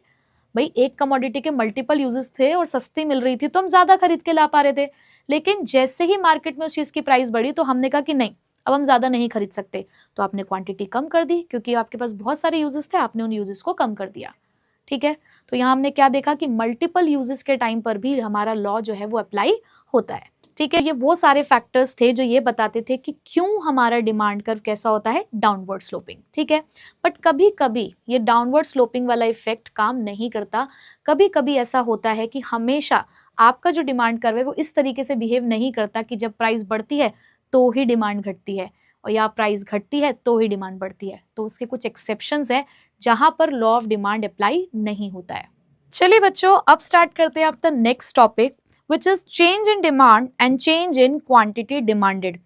भाई एक कमोडिटी के मल्टीपल यूजेस थे और सस्ती मिल रही थी तो हम ज्यादा खरीद के ला पा रहे थे। लेकिन जैसे ही मार्केट में उस चीज की प्राइस बढ़ी तो हमने कहा कि नहीं, अब हम ज्यादा नहीं खरीद सकते। तो आपने क्वांटिटी कम कर दी, क्योंकि आपके पास बहुत सारे यूजेस थे, आपने उन यूजेस को कम कर दिया, ठीक है। तो यहाँ हमने क्या देखा कि मल्टीपल यूजेस के टाइम पर भी हमारा लॉ जो है वो अप्लाई होता है, ठीक है। ये वो सारे फैक्टर्स थे जो ये बताते थे कि क्यों हमारा डिमांड कर्व कैसा होता है, डाउनवर्ड स्लोपिंग, ठीक है। बट कभी कभी ये डाउनवर्ड स्लोपिंग वाला इफेक्ट काम नहीं करता। कभी कभी ऐसा होता है कि हमेशा आपका जो डिमांड कर्व है वो इस तरीके से बिहेव नहीं करता कि जब प्राइस बढ़ती है तो ही डिमांड घटती है, और या प्राइस घटती है तो ही डिमांड बढ़ती है। तो उसके कुछ एक्सेप्शंस है जहां पर लॉ ऑफ डिमांड अप्लाई नहीं होता है। चलिए बच्चों, अब स्टार्ट करते हैं अब the next topic, which is change in demand and change in quantity demanded.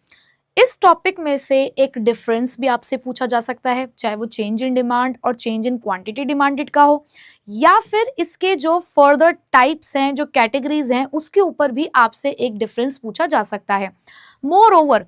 इस टॉपिक में से एक डिफरेंस भी आपसे पूछा जा सकता है, चाहे वो चेंज इन डिमांड और चेंज इन क्वांटिटी डिमांडेड का हो, या फिर इसके जो फर्दर टाइप्स हैं, जो कैटेगरीज हैं, उसके ऊपर भी आपसे एक डिफरेंस पूछा जा सकता है। मोर ओवर,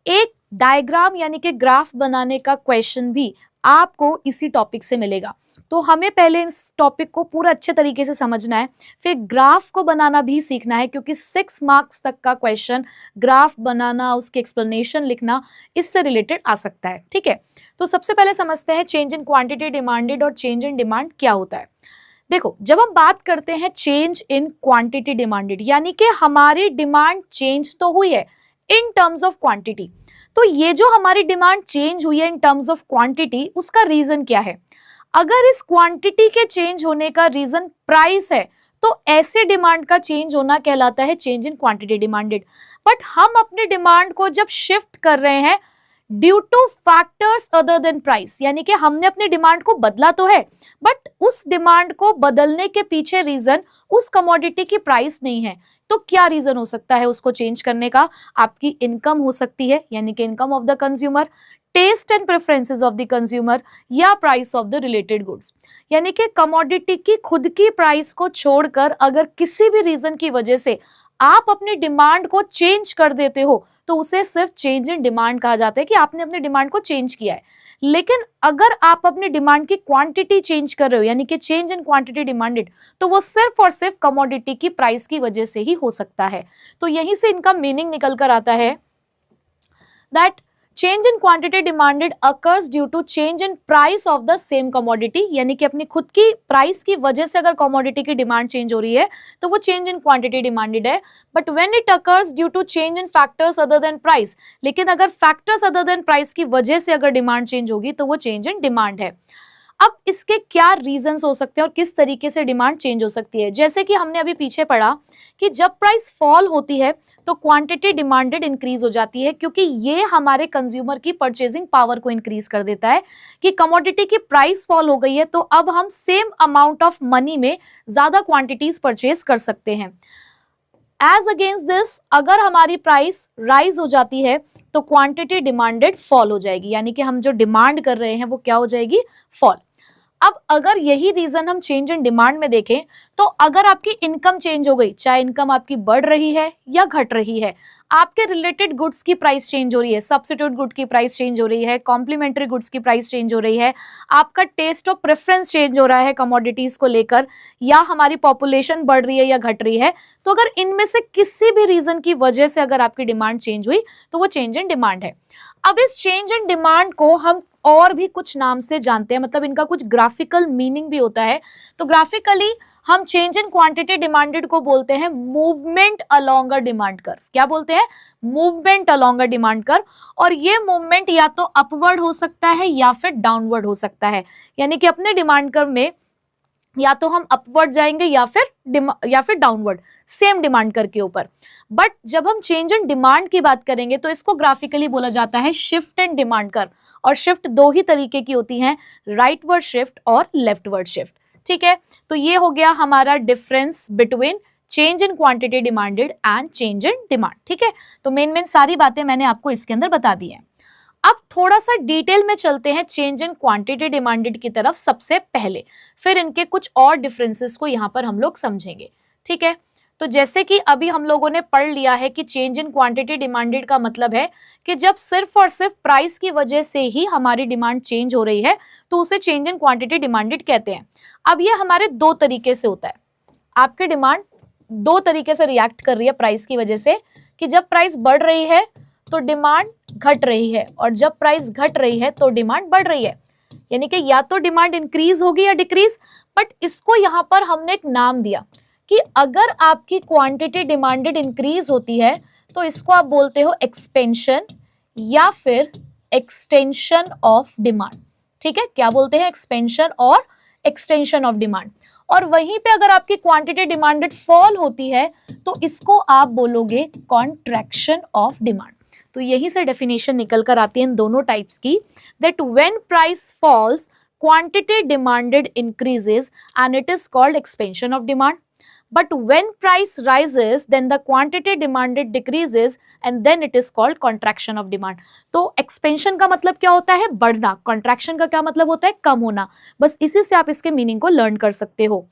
एक डायग्राम यानी कि ग्राफ बनाने का क्वेश्चन भी आपको इसी टॉपिक से मिलेगा। तो हमें पहले इस टॉपिक को पूरा अच्छे तरीके से समझना है, फिर ग्राफ को बनाना भी सीखना है, क्योंकि 6 मार्क्स तक का क्वेश्चन ग्राफ बनाना, उसकी एक्सप्लेनेशन लिखना, इससे रिलेटेड आ सकता है, ठीक है। तो सबसे पहले समझते हैं चेंज इन क्वांटिटी डिमांडेड और चेंज इन डिमांड क्या होता है। देखो, जब हम बात करते हैं चेंज इन क्वांटिटी डिमांडेड, यानी कि हमारी डिमांड चेंज तो हुई है इन टर्म्स ऑफ क्वांटिटी। तो ये जो हमारी डिमांड चेंज हुई है इन टर्म्स ऑफ क्वांटिटी, उसका रीजन क्या है? अगर इस क्वांटिटी के चेंज होने का रीजन प्राइस है तो ऐसे डिमांड का चेंज होना कहलाता है change in quantity demanded. But हम अपनी डिमांड को जब शिफ्ट कर रहे हैं due two factors other than price, यानी कि हमने अपनी डिमांड को बदला तो है, बट उस डिमांड को बदलने के पीछे रीजन उस कमोडिटी की प्राइस नहीं है। तो क्या रीजन हो सकता है उसको चेंज करने का? आपकी इनकम हो सकती है, यानी कि income of the consumer, taste and preferences of the consumer, या price of the related goods. यानी कि कमोडिटी की खुद की प्राइस को छोड़कर अगर किसी भी रीजन की वजह से आप अपनी डिमांड को चेंज कर देते हो तो उसे सिर्फ चेंज इन डिमांड कहा जाता है, कि आपने अपनी डिमांड को चेंज किया है। लेकिन अगर आप अपनी डिमांड की क्वांटिटी चेंज कर रहे हो, यानी कि चेंज इन क्वांटिटी डिमांडेड, तो वो सिर्फ और सिर्फ कमोडिटी की प्राइस की वजह से ही हो सकता है। तो यहीं से इनका मीनिंग निकल कर आता है that change in quantity demanded occurs due to change in price of the same commodity, यानी कि अपनी खुद की प्राइस की वजह से अगर कमोडिटी की डिमांड चेंज हो रही है तो वो चेंज इन क्वांटिटी डिमांडेड है। But when it occurs due to change in factors other than price, लेकिन अगर फैक्टर्स अदर देन प्राइस की वजह से अगर डिमांड चेंज होगी तो वो चेंज इन डिमांड है। अब इसके क्या रीजंस हो सकते हैं और किस तरीके से डिमांड चेंज हो सकती है। जैसे कि हमने अभी पीछे पढ़ा कि जब प्राइस फॉल होती है तो क्वांटिटी डिमांडेड इंक्रीज हो जाती है, क्योंकि ये हमारे कंज्यूमर की परचेजिंग पावर को इंक्रीज कर देता है कि कमोडिटी की प्राइस फॉल हो गई है तो अब हम सेम अमाउंट ऑफ मनी में ज्यादा क्वांटिटीज परचेज कर सकते हैं। एज अगेंस्ट दिस, अगर हमारी प्राइस राइज हो जाती है तो क्वांटिटी डिमांडेड फॉल हो जाएगी, यानी कि हम जो डिमांड कर रहे हैं वो क्या हो जाएगी, फॉल। अब अगर यही रीजन हम चेंज इन डिमांड में देखें तो अगर आपकी इनकम चेंज हो गई, चाहे इनकम आपकी बढ़ रही है या घट रही है, आपके रिलेटेड गुड्स की प्राइस चेंज हो रही है, सब्स्टिट्यूट गुड की प्राइस चेंज हो रही है, कॉम्प्लीमेंट्री गुड्स की प्राइस चेंज हो रही है, आपका टेस्ट ऑफ प्रेफरेंस चेंज हो रहा है कमोडिटीज को लेकर, या हमारी पॉपुलेशन बढ़ रही है या घट रही है, तो अगर इनमें से किसी भी रीजन की वजह से अगर आपकी डिमांड चेंज हुई तो वो चेंज इन डिमांड है। अब इस चेंज इन डिमांड को हम और भी कुछ नाम से जानते हैं, मतलब इनका कुछ ग्राफिकल मीनिंग भी होता है। तो ग्राफिकली हम चेंज इन क्वांटिटी डिमांडेड को बोलते हैं movement along a demand curve. क्या बोलते हैं, movement along a demand curve. और ये मूवमेंट या तो अपवर्ड हो सकता है या फिर डाउनवर्ड हो सकता है, यानी कि अपने डिमांड कर्व में या तो हम अपवर्ड जाएंगे या फिर डाउनवर्ड, सेम डिमांड कर के ऊपर। बट जब हम चेंज इन डिमांड की बात करेंगे तो इसको ग्राफिकली बोला जाता है शिफ्ट इन डिमांड कर्व। और शिफ्ट दो ही तरीके की होती हैं, राइटवर्ड शिफ्ट और लेफ्टवर्ड शिफ्ट। ठीक है, तो ये हो गया हमारा difference between change in quantity demanded and change in demand. ठीक है, तो मेन सारी बातें मैंने आपको इसके अंदर बता दी हैं। अब थोड़ा सा डिटेल में चलते हैं चेंज इन क्वांटिटी डिमांडेड की तरफ सबसे पहले, फिर इनके कुछ और डिफरेंसेस को यहां पर हम लोग समझेंगे। ठीक है, तो जैसे कि अभी हम लोगों ने पढ़ लिया है कि चेंज इन क्वांटिटी डिमांडेड का मतलब है कि जब सिर्फ और सिर्फ प्राइस की वजह से ही हमारी डिमांड चेंज हो रही है तो उसे चेंज इन क्वांटिटी डिमांडेड कहते हैं। अब ये हमारे दो तरीके से होता है, आपकी डिमांड दो तरीके से रिएक्ट कर रही है प्राइस की वजह से, कि जब प्राइस बढ़ रही है तो डिमांड घट रही है और जब प्राइस घट रही है तो डिमांड बढ़ रही है, यानी कि या तो डिमांड इंक्रीज होगी या डिक्रीज। बट इसको यहां पर हमने एक नाम दिया कि अगर आपकी क्वांटिटी डिमांडेड इंक्रीज होती है तो इसको आप बोलते हो एक्सपेंशन या फिर एक्सटेंशन ऑफ डिमांड। ठीक है, क्या बोलते हैं, एक्सपेंशन और एक्सटेंशन ऑफ डिमांड। और वहीं पे अगर आपकी क्वांटिटी डिमांडेड फॉल होती है तो इसको आप बोलोगे कॉन्ट्रैक्शन ऑफ डिमांड। तो यही से डेफिनेशन निकल कर आती है इन दोनों टाइप्स की, that when price false quantity demanded increases and it is called expansion of demand, but when price rises then the quantity demanded decreases and then it is called contraction of demand। तो expansion का मतलब क्या होता है, बढ़ना, contraction का क्या मतलब होता है, कम होना। बस इसी से आप इसके मीनिंग को लर्न कर सकते हो।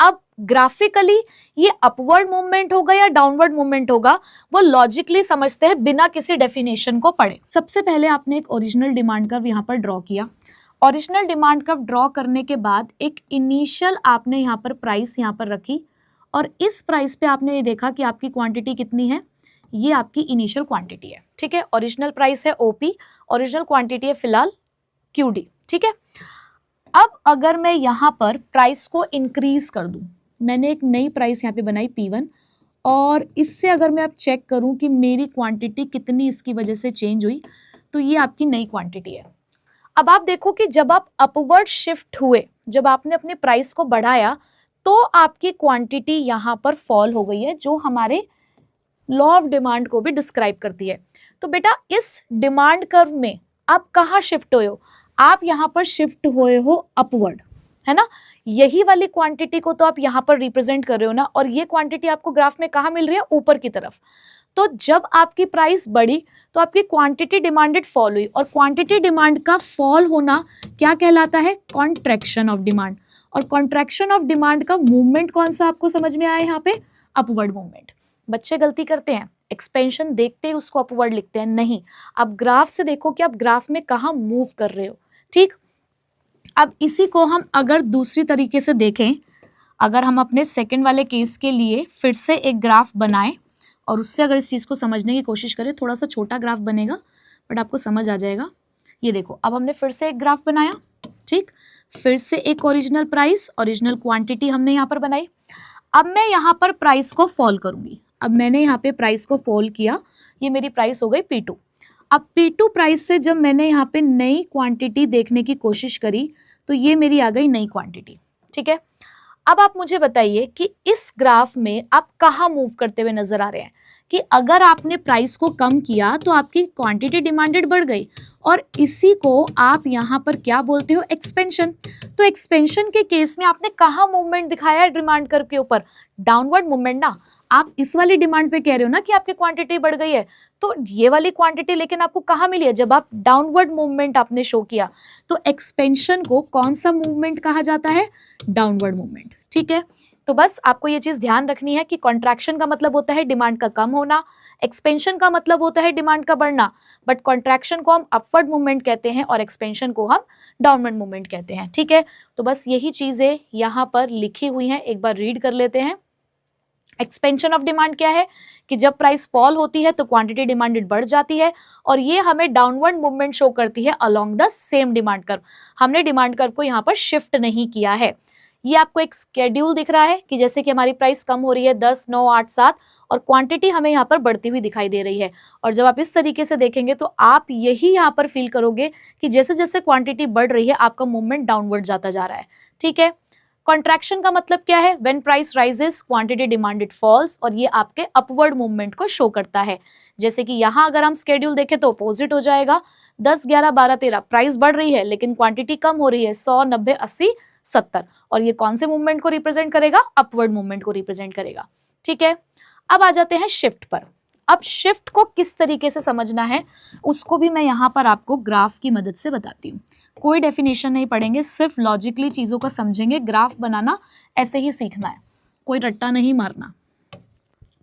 अब ग्राफिकली ये अपवर्ड मूवमेंट होगा या डाउनवर्ड मूवमेंट होगा वो लॉजिकली समझते हैं बिना किसी डेफिनेशन को पढ़े। सबसे पहले आपने एक ओरिजिनल डिमांड कर्व यहाँ पर ड्रॉ किया। ओरिजिनल डिमांड कर्व ड्रॉ करने के बाद एक इनिशियल आपने यहाँ पर प्राइस यहाँ पर रखी और इस प्राइस पे आपने ये देखा कि आपकी क्वांटिटी कितनी है, ये आपकी इनिशियल क्वांटिटी है। ठीक है, ओरिजिनल प्राइस है ओपी, ओरिजिनल क्वांटिटी है फिलहाल क्यूडी। ठीक है, अब अगर मैं यहाँ पर प्राइस को इंक्रीज कर दूं, मैंने एक नई प्राइस यहाँ पे बनाई P1 और इससे अगर मैं अब चेक करूं कि मेरी क्वांटिटी कितनी इसकी वजह से चेंज हुई, तो ये आपकी नई क्वांटिटी है। अब आप देखो कि जब आप अपवर्ड शिफ्ट हुए, जब आपने अपने प्राइस को बढ़ाया तो आपकी क्वांटिटी यहाँ पर फॉल हो गई है, जो हमारे लॉ ऑफ डिमांड को भी डिस्क्राइब करती है। तो बेटा इस डिमांड कर्व में आप कहाँ शिफ्ट हुए हो, आप यहाँ पर शिफ्ट हुए हो अपवर्ड, है ना। यही वाली क्वांटिटी को तो आप यहाँ पर रिप्रेजेंट कर रहे हो ना, और ये क्वांटिटी आपको ग्राफ में कहाँ मिल रही है, ऊपर की तरफ। तो जब आपकी प्राइस बढ़ी तो आपकी क्वांटिटी डिमांडेड फॉल हुई, और क्वांटिटी डिमांड का फॉल होना क्या कहलाता है, कॉन्ट्रैक्शन ऑफ डिमांड। और कॉन्ट्रैक्शन ऑफ डिमांड का मूवमेंट कौन सा आपको समझ में आया यहाँ पे, अपवर्ड मूवमेंट। बच्चे गलती करते हैं, एक्सपेंशन देखते ही उसको अपवर्ड लिखते हैं, नहीं, आप ग्राफ से देखो कि आप ग्राफ में कहाँ मूव कर रहे हो। ठीक, अब इसी को हम अगर दूसरी तरीके से देखें, अगर हम अपने सेकंड वाले केस के लिए फिर से एक ग्राफ बनाएं और उससे अगर इस चीज़ को समझने की कोशिश करें, थोड़ा सा छोटा ग्राफ बनेगा बट आपको समझ आ जाएगा। ये देखो, अब हमने फिर से एक ग्राफ बनाया। ठीक, फिर से एक ओरिजिनल प्राइस, ओरिजिनल क्वांटिटी हमने यहाँ पर बनाई। अब मैं यहाँ पर प्राइस को फॉल करूँगी। अब मैंने यहाँ पे प्राइस को फॉल किया, ये मेरी प्राइस हो गई P2। अब P2 प्राइस से जब मैंने यहाँ पे नई क्वांटिटी देखने की कोशिश करी तो ये मेरी आ गई नई क्वांटिटी। ठीक है, अब आप मुझे बताइए कि इस ग्राफ में आप कहाँ मूव करते हुए नजर आ रहे हैं कि अगर आपने प्राइस को कम किया तो आपकी क्वांटिटी डिमांडेड बढ़ गई, और इसी को आप यहाँ पर क्या बोलते हो, एक्सपेंशन। तो एक्सपेंशन के केस में आपने कहाँ मूवमेंट दिखाया है डिमांड कर्व के ऊपर, डाउनवर्ड मूवमेंट ना। आप इस वाली डिमांड पे कह रहे हो ना कि आपकी क्वांटिटी बढ़ गई है, तो ये वाली क्वांटिटी लेकिन आपको कहाँ मिली है, जब आप डाउनवर्ड मूवमेंट आपने शो किया। तो एक्सपेंशन को कौन सा मूवमेंट कहा जाता है, डाउनवर्ड मूवमेंट। ठीक है, तो बस आपको ये चीज ध्यान रखनी है कि कॉन्ट्रैक्शन का मतलब होता है डिमांड का कम होना, एक्सपेंशन का मतलब होता है डिमांड का बढ़ना, बट कॉन्ट्रैक्शन को हम अपवर्ड मूवमेंट कहते हैं और एक्सपेंशन को हम डाउनवर्ड मूवमेंट कहते हैं। ठीक है, तो बस यही चीजें यहाँ पर लिखी हुई हैं, एक बार रीड कर लेते हैं। एक्सपेंशन ऑफ डिमांड क्या है कि जब प्राइस फॉल होती है तो क्वांटिटी डिमांडेड बढ़ जाती है, और ये हमें डाउनवर्ड मूवमेंट शो करती है along the same demand curve. हमने डिमांड कर्व को यहाँ पर शिफ्ट नहीं किया है। ये आपको एक स्केड्यूल दिख रहा है कि जैसे कि हमारी प्राइस कम हो रही है 10, 9, 8, 7, और क्वांटिटी हमें यहाँ पर बढ़ती हुई दिखाई दे रही है। और जब आप इस तरीके से देखेंगे तो आप यही यहाँ पर फील करोगे कि जैसे जैसे क्वांटिटी बढ़ रही है आपका मूवमेंट डाउनवर्ड जाता जा रहा है। ठीक है, कॉन्ट्रैक्शन का मतलब क्या है, when price rises quantity demanded falls, और ये आपके अपवर्ड मूवमेंट को शो करता है। जैसे कि यहाँ अगर हम स्केड्यूल देखें तो अपोजिट हो जाएगा, 10, 11, 12, 13 प्राइस बढ़ रही है लेकिन क्वांटिटी कम हो रही है, 100, 90, 80, 70, और ये कौन से मूवमेंट को रिप्रेजेंट करेगा, अपवर्ड मूवमेंट को रिप्रेजेंट करेगा। ठीक है, अब आ जाते हैं शिफ्ट पर। अब शिफ्ट को किस तरीके से समझना है उसको भी मैं यहाँ पर आपको ग्राफ की मदद से बताती हूँ। कोई डेफिनेशन नहीं पढ़ेंगे, सिर्फ लॉजिकली चीज़ों को समझेंगे। ग्राफ बनाना ऐसे ही सीखना है, कोई रट्टा नहीं मारना।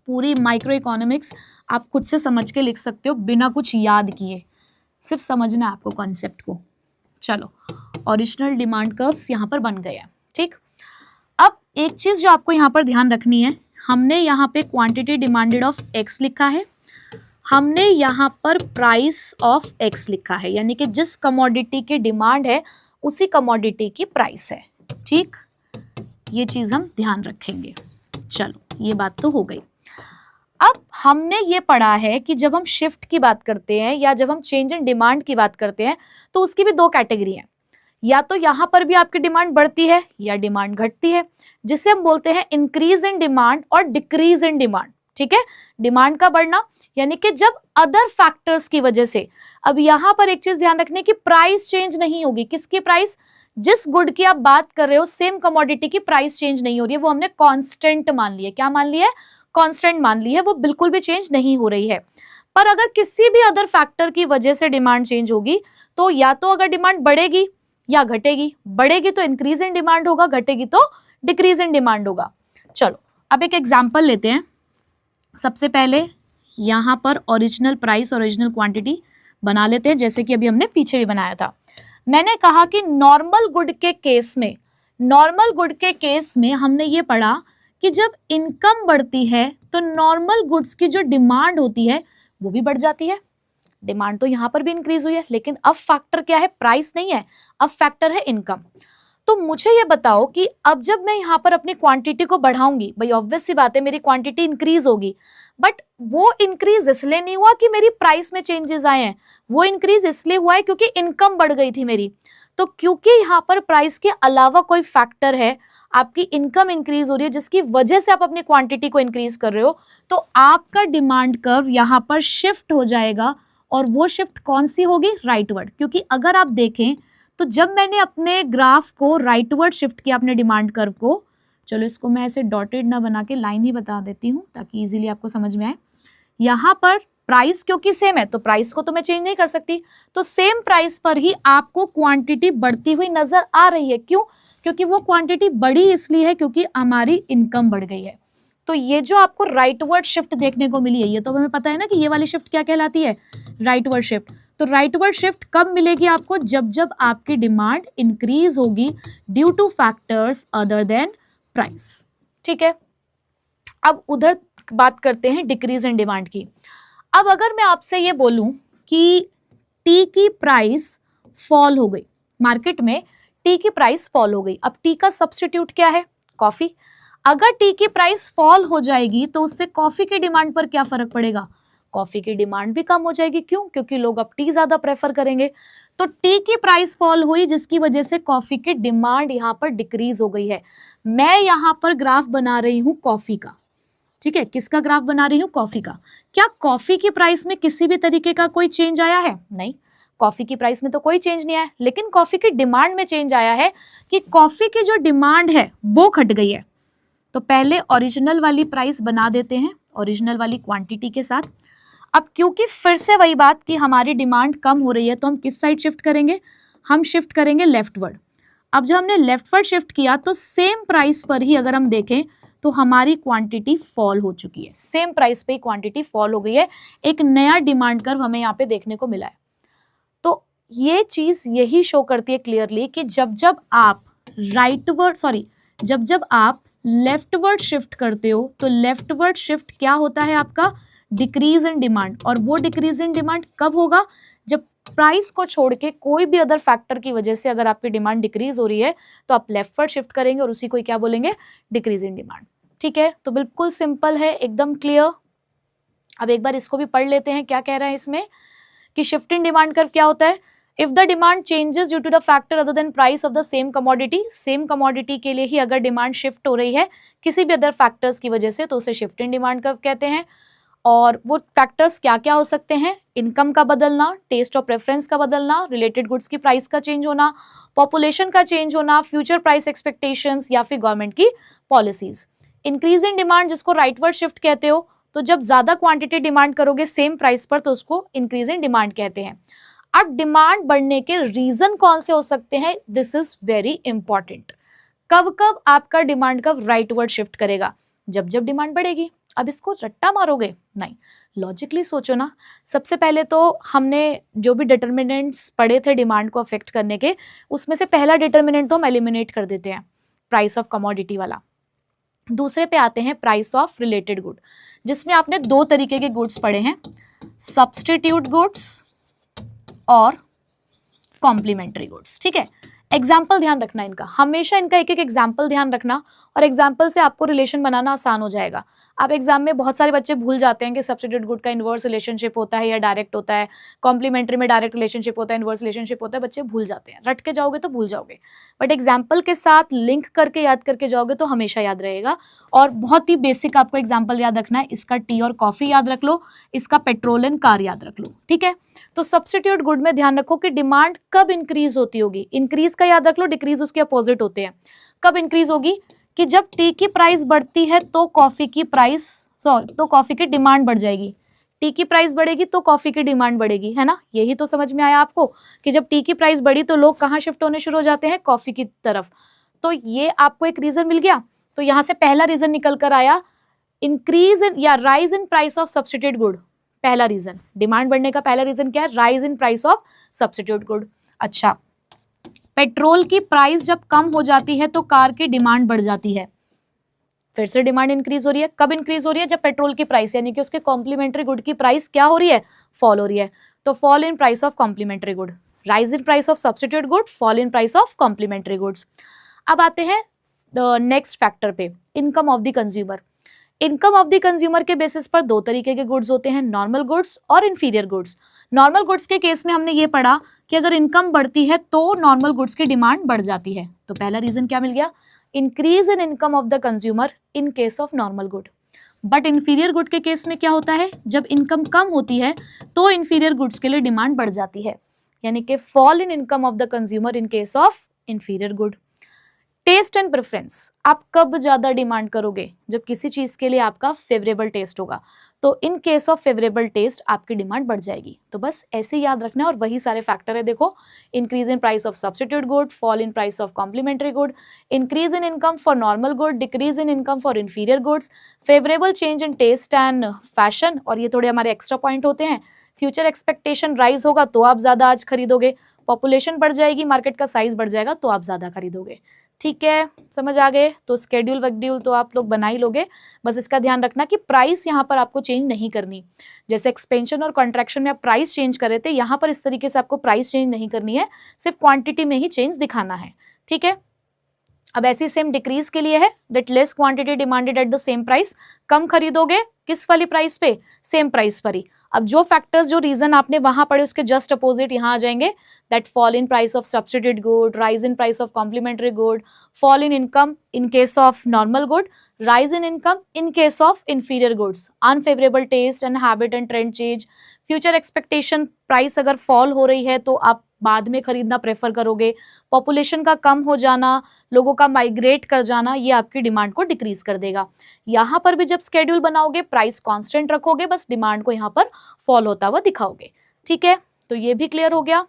पूरी माइक्रो इकोनॉमिक्स आप खुद से समझ के लिख सकते हो बिना कुछ याद किए, सिर्फ समझना है आपको कॉन्सेप्ट को। चलो, ओरिजिनल डिमांड कर्व्स यहाँ पर बन गए हैं। ठीक, अब एक चीज़ जो आपको यहाँ पर ध्यान रखनी है, हमने यहाँ पे क्वांटिटी डिमांडेड ऑफ एक्स लिखा है, हमने यहाँ पर प्राइस ऑफ एक्स लिखा है, यानी कि जिस कमोडिटी की डिमांड है उसी कमोडिटी की प्राइस है। ठीक, ये चीज हम ध्यान रखेंगे। चलो, ये बात तो हो गई। अब हमने ये पढ़ा है कि जब हम शिफ्ट की बात करते हैं या जब हम चेंज इन डिमांड की बात करते हैं तो उसकी भी दो कैटेगरी हैं, या तो यहाँ पर भी आपकी डिमांड बढ़ती है या डिमांड घटती है, जिसे हम बोलते हैं इंक्रीज इन डिमांड और डिक्रीज इन डिमांड। ठीक है, डिमांड का बढ़ना यानी कि जब अदर फैक्टर्स की वजह से, अब यहाँ पर एक चीज ध्यान रखने की, प्राइस चेंज नहीं होगी। किसकी प्राइस, जिस गुड की आप बात कर रहे हो सेम कमोडिटी की प्राइस चेंज नहीं हो रही है, वो हमने कांस्टेंट मान ली है। क्या मान ली है, कांस्टेंट मान ली है, वो बिल्कुल भी चेंज नहीं हो रही है। पर अगर किसी भी अदर फैक्टर की वजह से डिमांड चेंज होगी तो या तो अगर डिमांड बढ़ेगी या घटेगी, बढ़ेगी तो इंक्रीज इन डिमांड होगा, घटेगी तो डिक्रीज इन डिमांड होगा। चलो, अब एक एग्जांपल लेते हैं। सबसे पहले यहाँ पर ओरिजिनल प्राइस और ओरिजिनल क्वांटिटी बना लेते हैं, जैसे कि अभी हमने पीछे भी बनाया था। मैंने कहा कि नॉर्मल गुड के केस में, नॉर्मल गुड के केस में हमने ये पढ़ा कि जब इनकम बढ़ती है तो नॉर्मल गुड्स की जो डिमांड होती है वो भी बढ़ जाती है। डिमांड तो यहाँ पर भी इंक्रीज हुई है, लेकिन अब फैक्टर क्या है, प्राइस नहीं है, अब फैक्टर है इनकम। तो मुझे ये बताओ कि अब जब मैं यहाँ पर अपनी क्वांटिटी को बढ़ाऊंगी, भाई ऑब्वियस सी बात है मेरी क्वांटिटी इंक्रीज होगी, बट वो इंक्रीज इसलिए नहीं हुआ कि मेरी प्राइस में चेंजेस आए हैं, वो इंक्रीज इसलिए हुआ है क्योंकि इनकम बढ़ गई थी मेरी। तो क्योंकि यहाँ पर प्राइस के अलावा कोई फैक्टर है, आपकी इनकम इंक्रीज हो रही है जिसकी वजह से आप अपनी क्वांटिटी को इंक्रीज कर रहे हो, तो आपका डिमांड कर्व यहाँ पर शिफ्ट हो जाएगा। और वो शिफ्ट कौन सी होगी, राइटवर्ड। क्योंकि अगर आप देखें तो जब मैंने अपने ग्राफ को राइटवर्ड शिफ्ट किया अपने डिमांड कर्व को, चलो इसको मैं ऐसे डॉटेड ना बना के लाइन ही बता देती हूँ ताकि इजीली आपको समझ में आए। यहाँ पर प्राइस क्योंकि सेम है तो प्राइस को तो मैं चेंज नहीं कर सकती, तो सेम प्राइस पर ही आपको क्वांटिटी बढ़ती हुई नजर आ रही है। क्यों, क्योंकि वो क्वांटिटी बढ़ी इसलिए है क्योंकि हमारी इनकम बढ़ गई है। तो ये जो आपको राइटवर्ड शिफ्ट देखने को मिली है, ये तो हमें पता है ना कि ये वाली शिफ्ट क्या कहलाती है, राइटवर्ड शिफ्ट। तो राइटवर्ड शिफ्ट कब मिलेगी आपको, जब जब आपकी डिमांड इंक्रीज होगी due two factors other than price. ठीक है, अब उधर बात करते हैं डिक्रीज इन डिमांड की। अब अगर मैं आपसे ये बोलूं कि टी की प्राइस फॉल हो गई, मार्केट में टी की प्राइस फॉल हो गई, अब टी का सब्स्टिट्यूट क्या है, कॉफी। अगर टी की प्राइस फॉल हो जाएगी तो उससे कॉफी की डिमांड पर क्या फर्क पड़ेगा, कॉफी की डिमांड भी कम हो जाएगी। क्यों, क्योंकि लोग अब टी ज्यादा प्रेफर करेंगे। तो टी की प्राइस फॉल हुई जिसकी वजह से कॉफी की डिमांड यहाँ पर डिक्रीज हो गई है। मैं यहाँ पर ग्राफ बना रही हूँ कॉफी का, ठीक है, किसका ग्राफ बना रही हूँ? कॉफी का। क्या कॉफी की प्राइस में किसी भी तरीके का कोई चेंज आया है? नहीं, कॉफी की प्राइस में तो कोई चेंज नहीं आया, लेकिन कॉफी की डिमांड में चेंज आया है कि कॉफी की जो डिमांड है वो घट गई है। तो पहले ओरिजिनल वाली प्राइस बना देते हैं, ओरिजिनल वाली क्वांटिटी के साथ। अब क्योंकि फिर से वही बात कि हमारी डिमांड कम हो रही है, तो हम किस साइड शिफ्ट करेंगे? हम शिफ्ट करेंगे लेफ्टवर्ड। अब जब हमने लेफ्टवर्ड शिफ्ट किया तो सेम प्राइस पर ही अगर हम देखें तो हमारी क्वांटिटी फॉल हो चुकी है, सेम प्राइस पे ही क्वांटिटी फॉल हो गई है। एक नया डिमांड कर्व हमें यहाँ पे देखने को मिला है। तो ये चीज यही शो करती है क्लियरली कि जब आप जब आप लेफ्टवर्ड शिफ्ट करते हो तो लेफ्टवर्ड शिफ्ट क्या होता है आपका? Decrease in demand. और वो डिक्रीज इन डिमांड कब होगा? जब प्राइस को छोड़ के कोई भी अदर फैक्टर की वजह से अगर आपकी डिमांड डिक्रीज हो रही है तो आप लेफ्टवर्ड शिफ्ट करेंगे और उसी को क्या बोलेंगे? Decrease in demand. ठीक है, तो बिल्कुल सिंपल है, एकदम क्लियर। अब एक बार इसको भी पढ़ लेते हैं, क्या कह रहा है इसमें कि शिफ्ट इन डिमांड कर्व क्या होता है? If the demand changes due to the factor other than price of the same commodity, same commodity के लिए ही अगर डिमांड शिफ्ट हो रही है किसी भी अदर फैक्टर्स की वजह से तो उसे शिफ्ट इन डिमांड कर्व कहते हैं। और वो फैक्टर्स क्या क्या हो सकते हैं? इनकम का बदलना, टेस्ट और प्रेफरेंस का बदलना, रिलेटेड गुड्स की प्राइस का चेंज होना, पॉपुलेशन का चेंज होना, फ्यूचर प्राइस एक्सपेक्टेशंस या फिर गवर्नमेंट की पॉलिसीज। इंक्रीज इन डिमांड जिसको राइटवर्ड शिफ्ट कहते हो, तो जब ज्यादा क्वांटिटी डिमांड करोगे सेम प्राइस पर तो उसको इंक्रीज इन डिमांड कहते हैं। अब डिमांड बढ़ने के रीजन कौन से हो सकते हैं? This is very important. कब कब आपका डिमांड कर्व राइटवर्ड शिफ्ट करेगा? जब जब डिमांड बढ़ेगी। अब इसको रट्टा मारोगे? नहीं, लॉजिकली सोचो ना। सबसे पहले तो हमने जो भी डिटर्मिनेंट्स पढ़े थे डिमांड को अफेक्ट करने के, उसमें से पहला डिटर्मिनेंट तो हम एलिमिनेट कर देते हैं, प्राइस ऑफ कमोडिटी वाला। दूसरे पे आते हैं प्राइस ऑफ रिलेटेड गुड, जिसमें आपने दो तरीके के गुड्स पढ़े हैं, सब्स्टिट्यूट गुड्स और कॉम्प्लीमेंट्री गुड्स। ठीक है, एग्जाम्पल ध्यान रखना इनका, हमेशा इनका एक एक एग्जाम्पल ध्यान रखना, और एग्जाम्पल से आपको रिलेशन बनाना आसान हो जाएगा। आप एग्जाम में बहुत सारे बच्चे भूल जाते हैं कि सब्स्टिट्यूट गुड का इनवर्स रिलेशनशिप होता है या डायरेक्ट होता है, कॉम्प्लीमेंट्री में डायरेक्ट रिलेशनशिप होता है, इनवर्स रिलेशनशिप होता है, बच्चे भूल जाते हैं। रट के जाओगे तो भूल जाओगे, बट एग्जाम्पल के साथ लिंक करके याद करके जाओगे तो हमेशा याद रहेगा। और बहुत ही बेसिक आपको एग्जाम्पल याद रखना है, इसका टी और कॉफी याद रख लो, इसका पेट्रोल एंड कार याद रख लो। ठीक है, तो सब्स्टिट्यूट गुड में ध्यान रखो कि डिमांड कब इंक्रीज होती होगी। इंक्रीज का याद रख लो, डिक्रीज उसके अपोजिट होते हैं। कब इंक्रीज होगी? कि जब टी की प्राइस बढ़ती है तो कॉफी की डिमांड बढ़ जाएगी। टी की प्राइस बढ़ेगी तो कॉफी की डिमांड बढ़ेगी, है ना? यही तो समझ में आया आपको कि जब टी की प्राइस बढ़ी तो लोग कहाँ शिफ्ट होने शुरू हो जाते हैं? कॉफी की तरफ। तो ये आपको एक रीजन मिल गया। तो यहां से पहला रीजन निकल कर आया, इंक्रीज इन या rise in price of substitute good. पहला रीजन, डिमांड बढ़ने का पहला रीजन क्या है? Rise in price of substitute good. अच्छा, पेट्रोल की प्राइस जब कम हो जाती है तो कार की डिमांड बढ़ जाती है, फिर से डिमांड इंक्रीज हो रही है। कब इंक्रीज हो रही है? जब पेट्रोल की प्राइस यानी कि उसके कॉम्प्लीमेंट्री गुड की प्राइस क्या हो रही है? फॉल हो रही है। तो fall in price of complementary good, rise in price of substitute good, fall in price of complementary goods. अब आते हैं नेक्स्ट फैक्टर पे, income of the consumer. Income of the consumer के बेसिस पर दो तरीके के गुड्स होते हैं, नॉर्मल गुड्स और इन्फीरियर गुड्स। नॉर्मल गुड्स के केस में हमने ये पढ़ा कि अगर इनकम बढ़ती है तो नॉर्मल गुड्स की डिमांड बढ़ जाती है। तो पहला रीजन क्या मिल गया? Increase in income of the consumer in case of normal good. But inferior good के केस में क्या होता है? जब इनकम कम होती है तो इन्फीरियर गुड्स के लिए डिमांड बढ़ जाती है, यानी कि fall in income of the consumer in case of inferior good. Taste and preference, आप कब ज्यादा डिमांड करोगे? जब किसी चीज के लिए आपका फेवरेबल टेस्ट होगा, तो in case of favourable taste आपकी डिमांड बढ़ जाएगी। तो बस ऐसे याद रखना है, और वही सारे फैक्टर है। देखो, increase in price of substitute good, fall in price of complementary good, increase in income for normal good, decrease in income for inferior goods, favourable change in taste and fashion, और ये थोड़े हमारे extra point होते हैं। Future expectation rise होगा तो आप ज्यादा आज खरीदोगे, पॉपुलेशन बढ़ जाएगी, मार्केट का साइज बढ़ जाएगा तो आप ज्यादा खरीदोगे। ठीक है, समझ आ गए? तो स्केड्यूल वक्ड्यूल तो आप लोग बना ही लोगे, बस इसका ध्यान रखना कि प्राइस यहाँ पर आपको चेंज नहीं करनी। जैसे एक्सपेंशन और कॉन्ट्रैक्शन में आप प्राइस चेंज कर रहे थे, यहाँ पर इस तरीके से आपको प्राइस चेंज नहीं करनी है, सिर्फ क्वांटिटी में ही चेंज दिखाना है। ठीक है, अब ऐसी सेम डिक्रीज के लिए है, that less quantity demanded at the same price, कम खरीदोगे किस वाली प्राइस पे, सेम प्राइस पर ही। अब जो फैक्टर्स, जो रीजन आपने वहां पढ़े उसके जस्ट अपोजिट यहाँ आ जाएंगे, that fall in price of substitute good, rise in price of complementary good, fall in income in case of normal good, rise in income in case of inferior goods, unfavorable taste and habit and trend change, future expectation, price अगर fall हो रही है तो आप बाद में खरीदना prefer करोगे, पॉपुलेशन का कम हो जाना, लोगों का माइग्रेट कर जाना, ये आपकी डिमांड को डिक्रीज कर देगा। यहाँ पर भी जब स्केड्यूल बनाओगे प्राइस कांस्टेंट रखोगे, बस डिमांड को यहाँ पर फॉल होता हुआ दिखाओगे। ठीक है, तो ये भी क्लियर हो गया।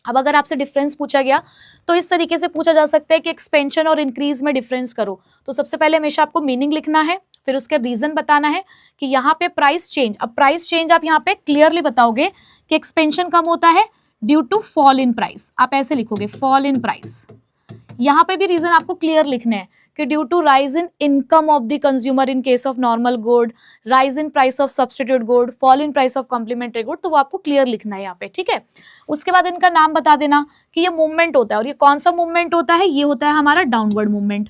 अब अगर आपसे डिफरेंस पूछा गया तो इस तरीके से पूछा जा सकता है कि एक्सपेंशन और इंक्रीज में डिफरेंस करो। तो सबसे पहले हमेशा आपको मीनिंग लिखना है, फिर उसके रीजन बताना है कि यहाँ पे प्राइस चेंज, अब प्राइस चेंज आप यहाँ पे क्लियरली बताओगे कि एक्सपेंशन कम होता है due to fall in price, आप ऐसे लिखोगे फॉल इन प्राइस। यहाँ पे भी रीजन आपको क्लियर लिखने हैं कि due to rise in income of the consumer in case of normal good, rise in price of substitute good, fall in price of complementary good, तो वो आपको क्लियर लिखना है यहाँ पे। ठीक है, उसके बाद इनका नाम बता देना कि ये मूवमेंट होता है, और ये कौन सा मूवमेंट होता है, ये होता है हमारा डाउनवर्ड मूवमेंट।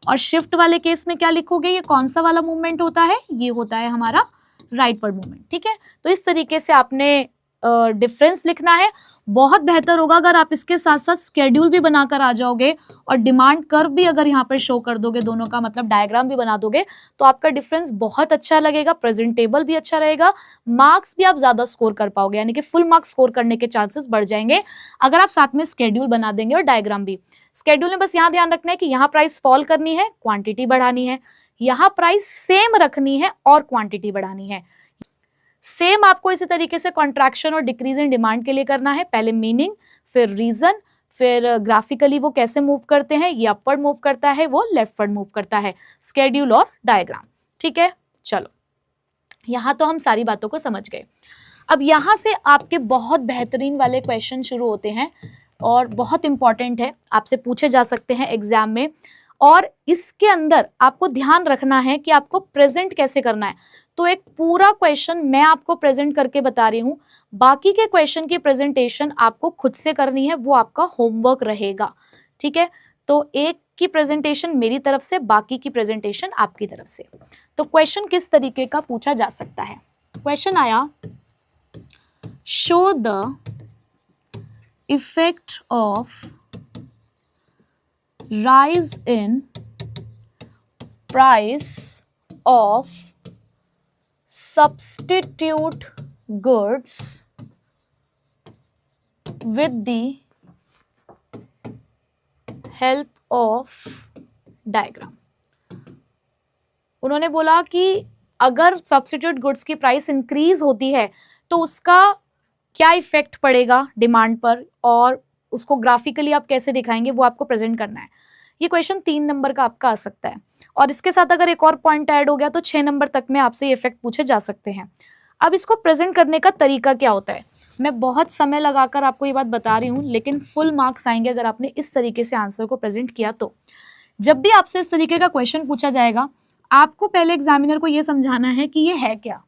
और शिफ्ट वाले केस में क्या लिखोगे, ये कौन सा वाला मूवमेंट होता है, ये होता है हमारा राइटवर्ड मूवमेंट। ठीक है, तो इस तरीके से आपने डिफरेंस लिखना है। बहुत बेहतर होगा अगर आप इसके साथ साथ स्केड्यूल भी बनाकर आ जाओगे और डिमांड कर्व भी अगर यहाँ पर शो कर दोगे, दोनों का मतलब डायग्राम भी बना दोगे, तो आपका डिफरेंस बहुत अच्छा लगेगा, प्रेजेंटेबल भी अच्छा रहेगा, मार्क्स भी आप ज्यादा स्कोर कर पाओगे, यानी कि फुल मार्क्स स्कोर करने के चांसेस बढ़ जाएंगे अगर आप साथ में स्केड्यूल बना देंगे और डायग्राम भी। स्केड्यूल में बस यहाँ ध्यान रखना है कि यहाँ प्राइस फॉल करनी है, क्वांटिटी बढ़ानी है, यहाँ प्राइस सेम रखनी है और क्वांटिटी बढ़ानी है। सेम आपको इसी तरीके से कॉन्ट्रैक्शन और डिक्रीज इन डिमांड के लिए करना है, पहले मीनिंग, फिर रीजन, फिर ग्राफिकली वो कैसे मूव करते हैं, ये अपवर्ड मूव करता है, वो लेफ्टवर्ड मूव करता है, स्केड्यूल और डायग्राम। ठीक है, चलो यहाँ तो हम सारी बातों को समझ गए। अब यहाँ से आपके बहुत बेहतरीन वाले क्वेश्चन शुरू होते हैं और बहुत इंपॉर्टेंट है, आपसे पूछे जा सकते हैं एग्जाम में, और इसके अंदर आपको ध्यान रखना है कि आपको प्रेजेंट कैसे करना है। तो एक पूरा क्वेश्चन मैं आपको प्रेजेंट करके बता रही हूँ, बाकी के क्वेश्चन की प्रेजेंटेशन आपको खुद से करनी है, वो आपका होमवर्क रहेगा। ठीक है, तो एक की प्रेजेंटेशन मेरी तरफ से, बाकी की प्रेजेंटेशन आपकी तरफ से। तो क्वेश्चन किस तरीके का पूछा जा सकता है, क्वेश्चन आया, show the effect of rise in price of substitute goods with the help of diagram। उन्होंने बोला कि अगर सब्स्टिट्यूट गुड्स की प्राइस इंक्रीज होती है तो उसका क्या इफेक्ट पड़ेगा डिमांड पर, और उसको ग्राफिकली आप कैसे दिखाएंगे, वो आपको प्रेजेंट करना है। ये क्वेश्चन 3 नंबर का आपका आ सकता है, और इसके साथ अगर एक और पॉइंट ऐड हो गया तो 6 नंबर तक में आपसे ये इफेक्ट पूछे जा सकते हैं। अब इसको प्रेजेंट करने का तरीका क्या होता है, मैं बहुत समय लगाकर आपको ये बात बता रही हूँ, लेकिन फुल मार्क्स आएंगे अगर आपने इस तरीके से आंसर को प्रेजेंट किया। तो जब भी आपसे इस तरीके का क्वेश्चन पूछा जाएगा, आपको पहले एग्जामिनर को ये समझाना है कि ये है क्या,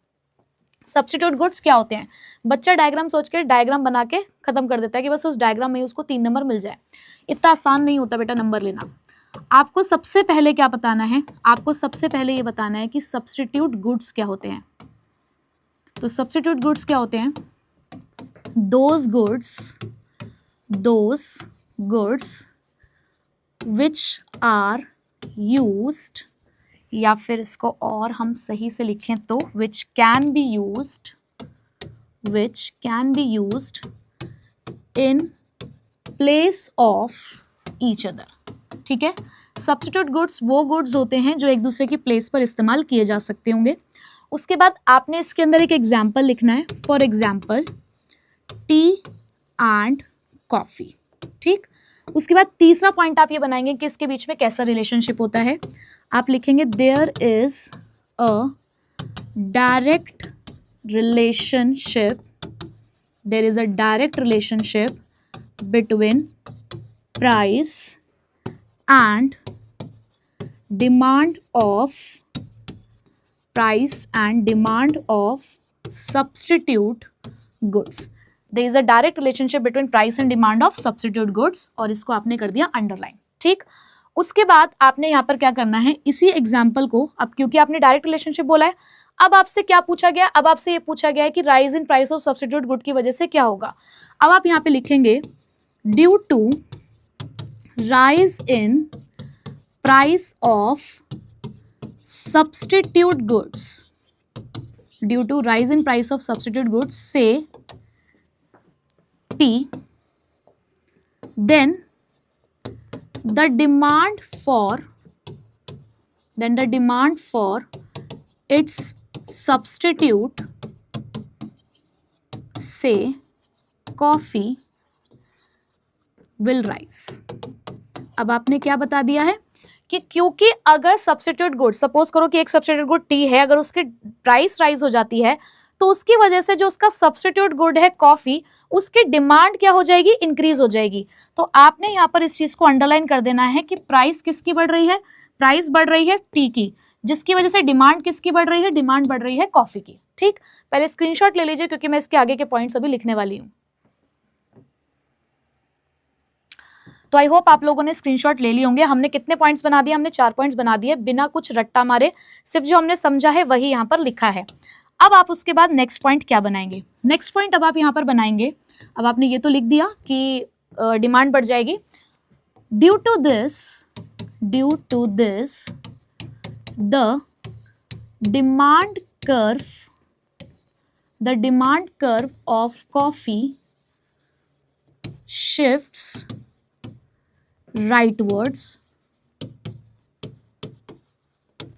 सब्स्टिट्यूट गुड्स क्या होते हैं। बच्चा डायग्राम सोच के डायग्राम बना के खत्म कर देता है कि बस उस डायग्राम में उसको 3 नंबर मिल जाए। इतना आसान नहीं होता बेटा नंबर लेना। आपको सबसे पहले क्या बताना है, आपको सबसे पहले ये बताना है कि सब्स्टिट्यूट गुड्स क्या होते हैं। तो सब्स्टिट्यूट गुड्स क्या होते हैं, those goods which are used, या फिर इसको और हम सही से लिखें तो which can be used in place of each other। ठीक है, सब्स्टिट्यूट गुड्स वो गुड्स होते हैं जो एक दूसरे की प्लेस पर इस्तेमाल किए जा सकते होंगे। उसके बाद आपने इसके अंदर एक एग्जाम्पल लिखना है, for example T and coffee. ठीक, उसके बाद तीसरा पॉइंट आप ये बनाएंगे कि इसके बीच में कैसा रिलेशनशिप होता है। आप लिखेंगे there is a direct relationship between price and demand of substitute goods. There is a direct relationship between price and demand of substitute goods, और इसको आपने कर दिया अंडरलाइन। ठीक, उसके बाद आपने यहाँ पर क्या करना है, इसी एग्जाम्पल को, अब क्योंकि आपने डायरेक्ट रिलेशनशिप बोला है, अब आपसे क्या पूछा गया, अब आपसे ये पूछा गया है कि rise in price of substitute good की वजह से क्या होगा। अब आप यहाँ पे लिखेंगे due to rise in price of substitute goods, due to rise in price of substitute goods से T, then the demand for its substitute, say coffee, will rise। अब आपने क्या बता दिया है कि क्योंकि अगर सब्स्टिट्यूट गुड, सपोज करो कि एक सब्स्टिट्यूट गुड टी है, अगर उसकी प्राइस राइज हो जाती है तो उसकी वजह से जो उसका सब्स्टिट्यूट गुड है कॉफी, उसकी डिमांड क्या हो जाएगी, इंक्रीज हो जाएगी। तो आपने यहाँ पर इस चीज को अंडरलाइन कर देना है कि प्राइस किसकी बढ़ रही है, प्राइस बढ़ रही है टी की, जिसकी वजह से डिमांड किसकी बढ़ रही है, डिमांड बढ़ रही है कॉफी की। ठीक, पहले स्क्रीनशॉट ले लीजिए क्योंकि मैं इसके आगे के पॉइंट्स अभी लिखने वाली हूँ। तो आई होप आप लोगों ने स्क्रीनशॉट ले लिए होंगे। हमने कितने पॉइंट्स बना दिए, हमने 4 पॉइंट्स बना दिए बिना कुछ रट्टा मारे, सिर्फ जो हमने समझा है वही यहाँ पर लिखा है। अब आप उसके बाद नेक्स्ट पॉइंट क्या बनाएंगे, नेक्स्ट पॉइंट अब आप यहाँ पर बनाएंगे, अब आपने ये तो लिख दिया कि डिमांड बढ़ जाएगी। Due to this the demand curve of coffee shifts rightwards.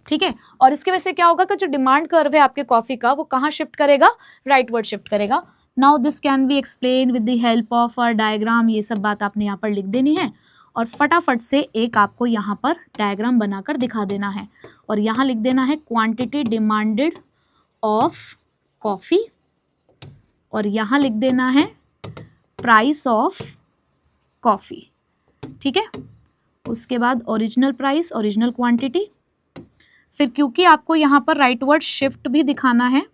ठीक है, और इसकी वजह से क्या होगा कि जो डिमांड कर्व है आपके कॉफी का वो कहाँ शिफ्ट करेगा, राइटवर्ड शिफ्ट करेगा। Now this can be explain with the help of a diagram. ये सब बात आपने यहाँ पर लिख देनी है और फटाफट से एक आपको यहाँ पर डायग्राम बनाकर दिखा देना है और यहाँ लिख देना है क्वांटिटी डिमांडेड ऑफ कॉफी और यहाँ लिख देना है प्राइस ऑफ कॉफी। ठीक है, उसके बाद ओरिजिनल प्राइस, ओरिजिनल क्वांटिटी, फिर क्योंकि आपको यहाँ पर राइटवर्ड शिफ्ट भी दिखाना है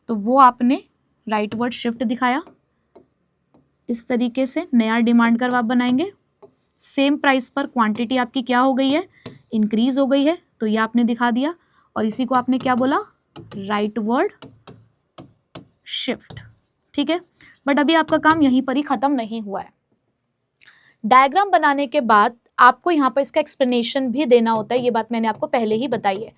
तो वो आपने राइटवर्ड शिफ्ट दिखाया। इस तरीके से नया डिमांड कर्व आप बनाएंगे। सेम प्राइस पर क्वांटिटी आपकी क्या हो गई है, इंक्रीज हो गई है, तो ये आपने दिखा दिया और इसी को आपने क्या बोला, राइटवर्ड शिफ्ट। ठीक है, बट अभी आपका काम यहीं पर ही खत्म नहीं हुआ है। डायग्राम बनाने के बाद आपको यहाँ पर इसका एक्सप्लेनेशन भी देना होता है, ये बात मैंने आपको पहले ही बताई है।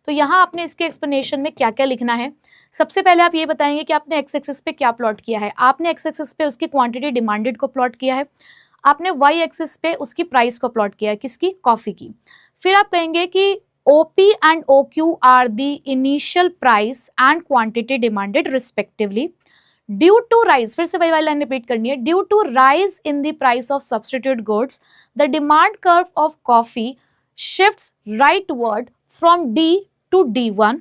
तो यहाँ आपने इसके एक्सप्लेनेशन में क्या क्या लिखना है, सबसे पहले आप ये बताएंगे कि आपने एक्स एक्सिस पे क्या प्लॉट किया है। आपने एक्स एक्सिस पे उसकी क्वांटिटी डिमांडेड को प्लॉट किया है, आपने वाई एक्सिस पे उसकी प्राइस को प्लॉट किया है, किसकी, कॉफी की। फिर आप कहेंगे कि OP and OQ are the initial price and quantity demanded respectively. Due to rise, फिर से वही वाली लाइन रिपीट करनी है, due to rise in the price of substitute goods the demand curve of coffee shifts rightward from D to D1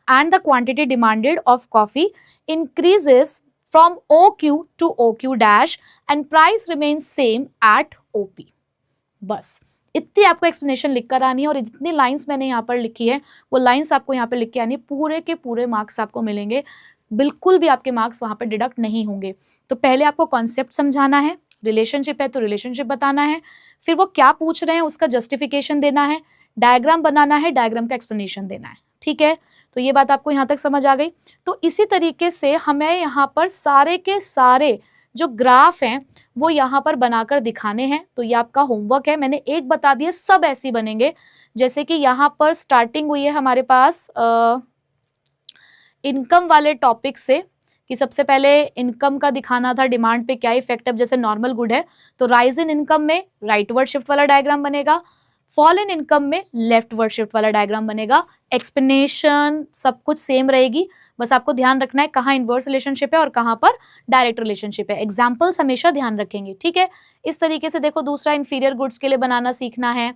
and the quantity demanded of coffee increases from OQ to OQ dash and price remains same at OP। बस इतनी आपको explanation लिख कर आनी है और जितनी lines मैंने यहाँ पर लिखी है वो लाइंस आपको यहाँ पर लिख के आनी, पूरे के पूरे मार्क्स आपको मिलेंगे, बिल्कुल भी आपके मार्क्स वहाँ पर डिडक्ट नहीं होंगे। तो पहले आपको कॉन्सेप्ट समझाना है, रिलेशनशिप है तो रिलेशनशिप बताना है, फिर वो क्या पूछ रहे हैं उसका जस्टिफिकेशन देना है, डायग्राम बनाना है, डायग्राम का एक्सप्लेनेशन देना है। ठीक है, तो ये बात आपको यहाँ तक समझ आ गई। तो इसी तरीके से हमें यहाँ पर सारे के सारे जो ग्राफ हैं वो यहाँ पर बनाकर दिखाने हैं। तो ये आपका होमवर्क है, मैंने एक बता दिया, सब ऐसे बनेंगे। जैसे कि यहाँ पर स्टार्टिंग हुई है हमारे पास इनकम वाले टॉपिक से, कि सबसे पहले इनकम का दिखाना था, डिमांड पे क्या इफेक्ट है। जैसे नॉर्मल गुड है तो राइज इन इनकम में राइटवर्ड शिफ्ट वाला डायग्राम बनेगा, फॉल इन इनकम में लेफ्टवर्ड शिफ्ट वाला डायग्राम बनेगा। एक्सप्लेनेशन सब कुछ सेम रहेगी, बस आपको ध्यान रखना है कहाँ इनवर्स रिलेशनशिप है और कहाँ पर डायरेक्ट रिलेशनशिप है। एग्जाम्पल्स हमेशा ध्यान रखेंगे। ठीक है, इस तरीके से देखो, दूसरा इन्फीरियर गुड्स के लिए बनाना सीखना है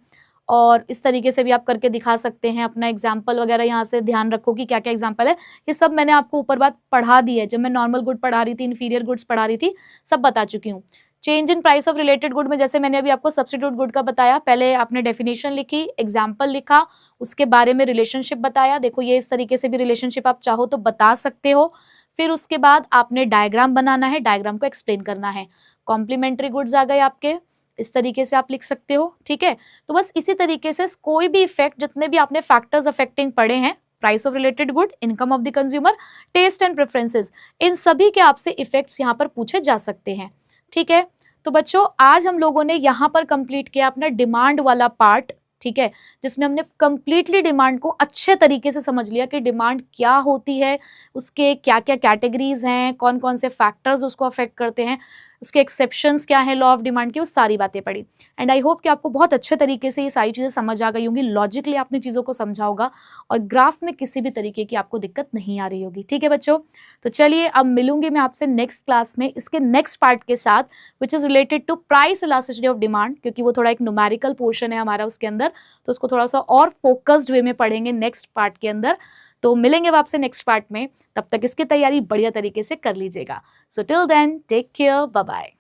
और इस तरीके से भी आप करके दिखा सकते हैं। अपना एग्जाम्पल वगैरह यहाँ से ध्यान रखो कि क्या क्या एग्जाम्पल है। ये सब मैंने आपको ऊपर बात पढ़ा दी है, जब मैं नॉर्मल गुड पढ़ा रही थी, इन्फीरियर गुड्स पढ़ा रही थी, सब बता चुकी हूँ। Change in price of related good में जैसे मैंने अभी आपको सब्स्टिट्यूट गुड का बताया, पहले आपने डेफिनेशन लिखी, एग्जाम्पल लिखा, उसके बारे में रिलेशनशिप बताया। देखो ये इस तरीके से भी रिलेशनशिप आप चाहो तो बता सकते हो। फिर उसके बाद आपने डायग्राम बनाना है, डायग्राम को एक्सप्लेन करना है। कॉम्प्लीमेंट्री गुड्स आ गए आपके, इस तरीके से आप लिख सकते हो, ठीक है। तो बस इसी तरीके से कोई भी इफेक्ट, जितने भी आपने फैक्टर्स अफेक्टिंग पढ़े हैं, price of related good, income of the consumer, taste and preferences, इन सभी के आपसे इफेक्ट्स यहाँ पर पूछे जा सकते हैं, ठीक है। तो बच्चों आज हम लोगों ने यहाँ पर कंप्लीट किया अपना डिमांड वाला पार्ट, ठीक है, जिसमें हमने कंप्लीटली डिमांड को अच्छे तरीके से समझ लिया कि डिमांड क्या होती है, उसके क्या क्या कैटेगरीज हैं, कौन कौन से फैक्टर्स उसको अफेक्ट करते हैं, उसके एक्सेप्शंस क्या है लॉ ऑफ डिमांड की, वो सारी बातें पढ़ी। एंड आई होप कि आपको बहुत अच्छे तरीके से ये सारी चीज़ें समझ आ गई होंगी, लॉजिकली आपने चीज़ों को समझा होगा और ग्राफ में किसी भी तरीके की आपको दिक्कत नहीं आ रही होगी, ठीक है बच्चों। तो चलिए अब मिलूंगी मैं आपसे नेक्स्ट क्लास में इसके नेक्स्ट पार्ट के साथ, which is related to price elasticity of demand, क्योंकि वो थोड़ा एक न्यूमेरिकल पोर्शन है हमारा उसके अंदर, तो उसको थोड़ा सा और फोकस्ड वे में पढ़ेंगे नेक्स्ट पार्ट के अंदर। तो मिलेंगे अब आपसे नेक्स्ट पार्ट में, तब तक इसकी तैयारी बढ़िया तरीके से कर लीजिएगा। So till then take care, bye bye.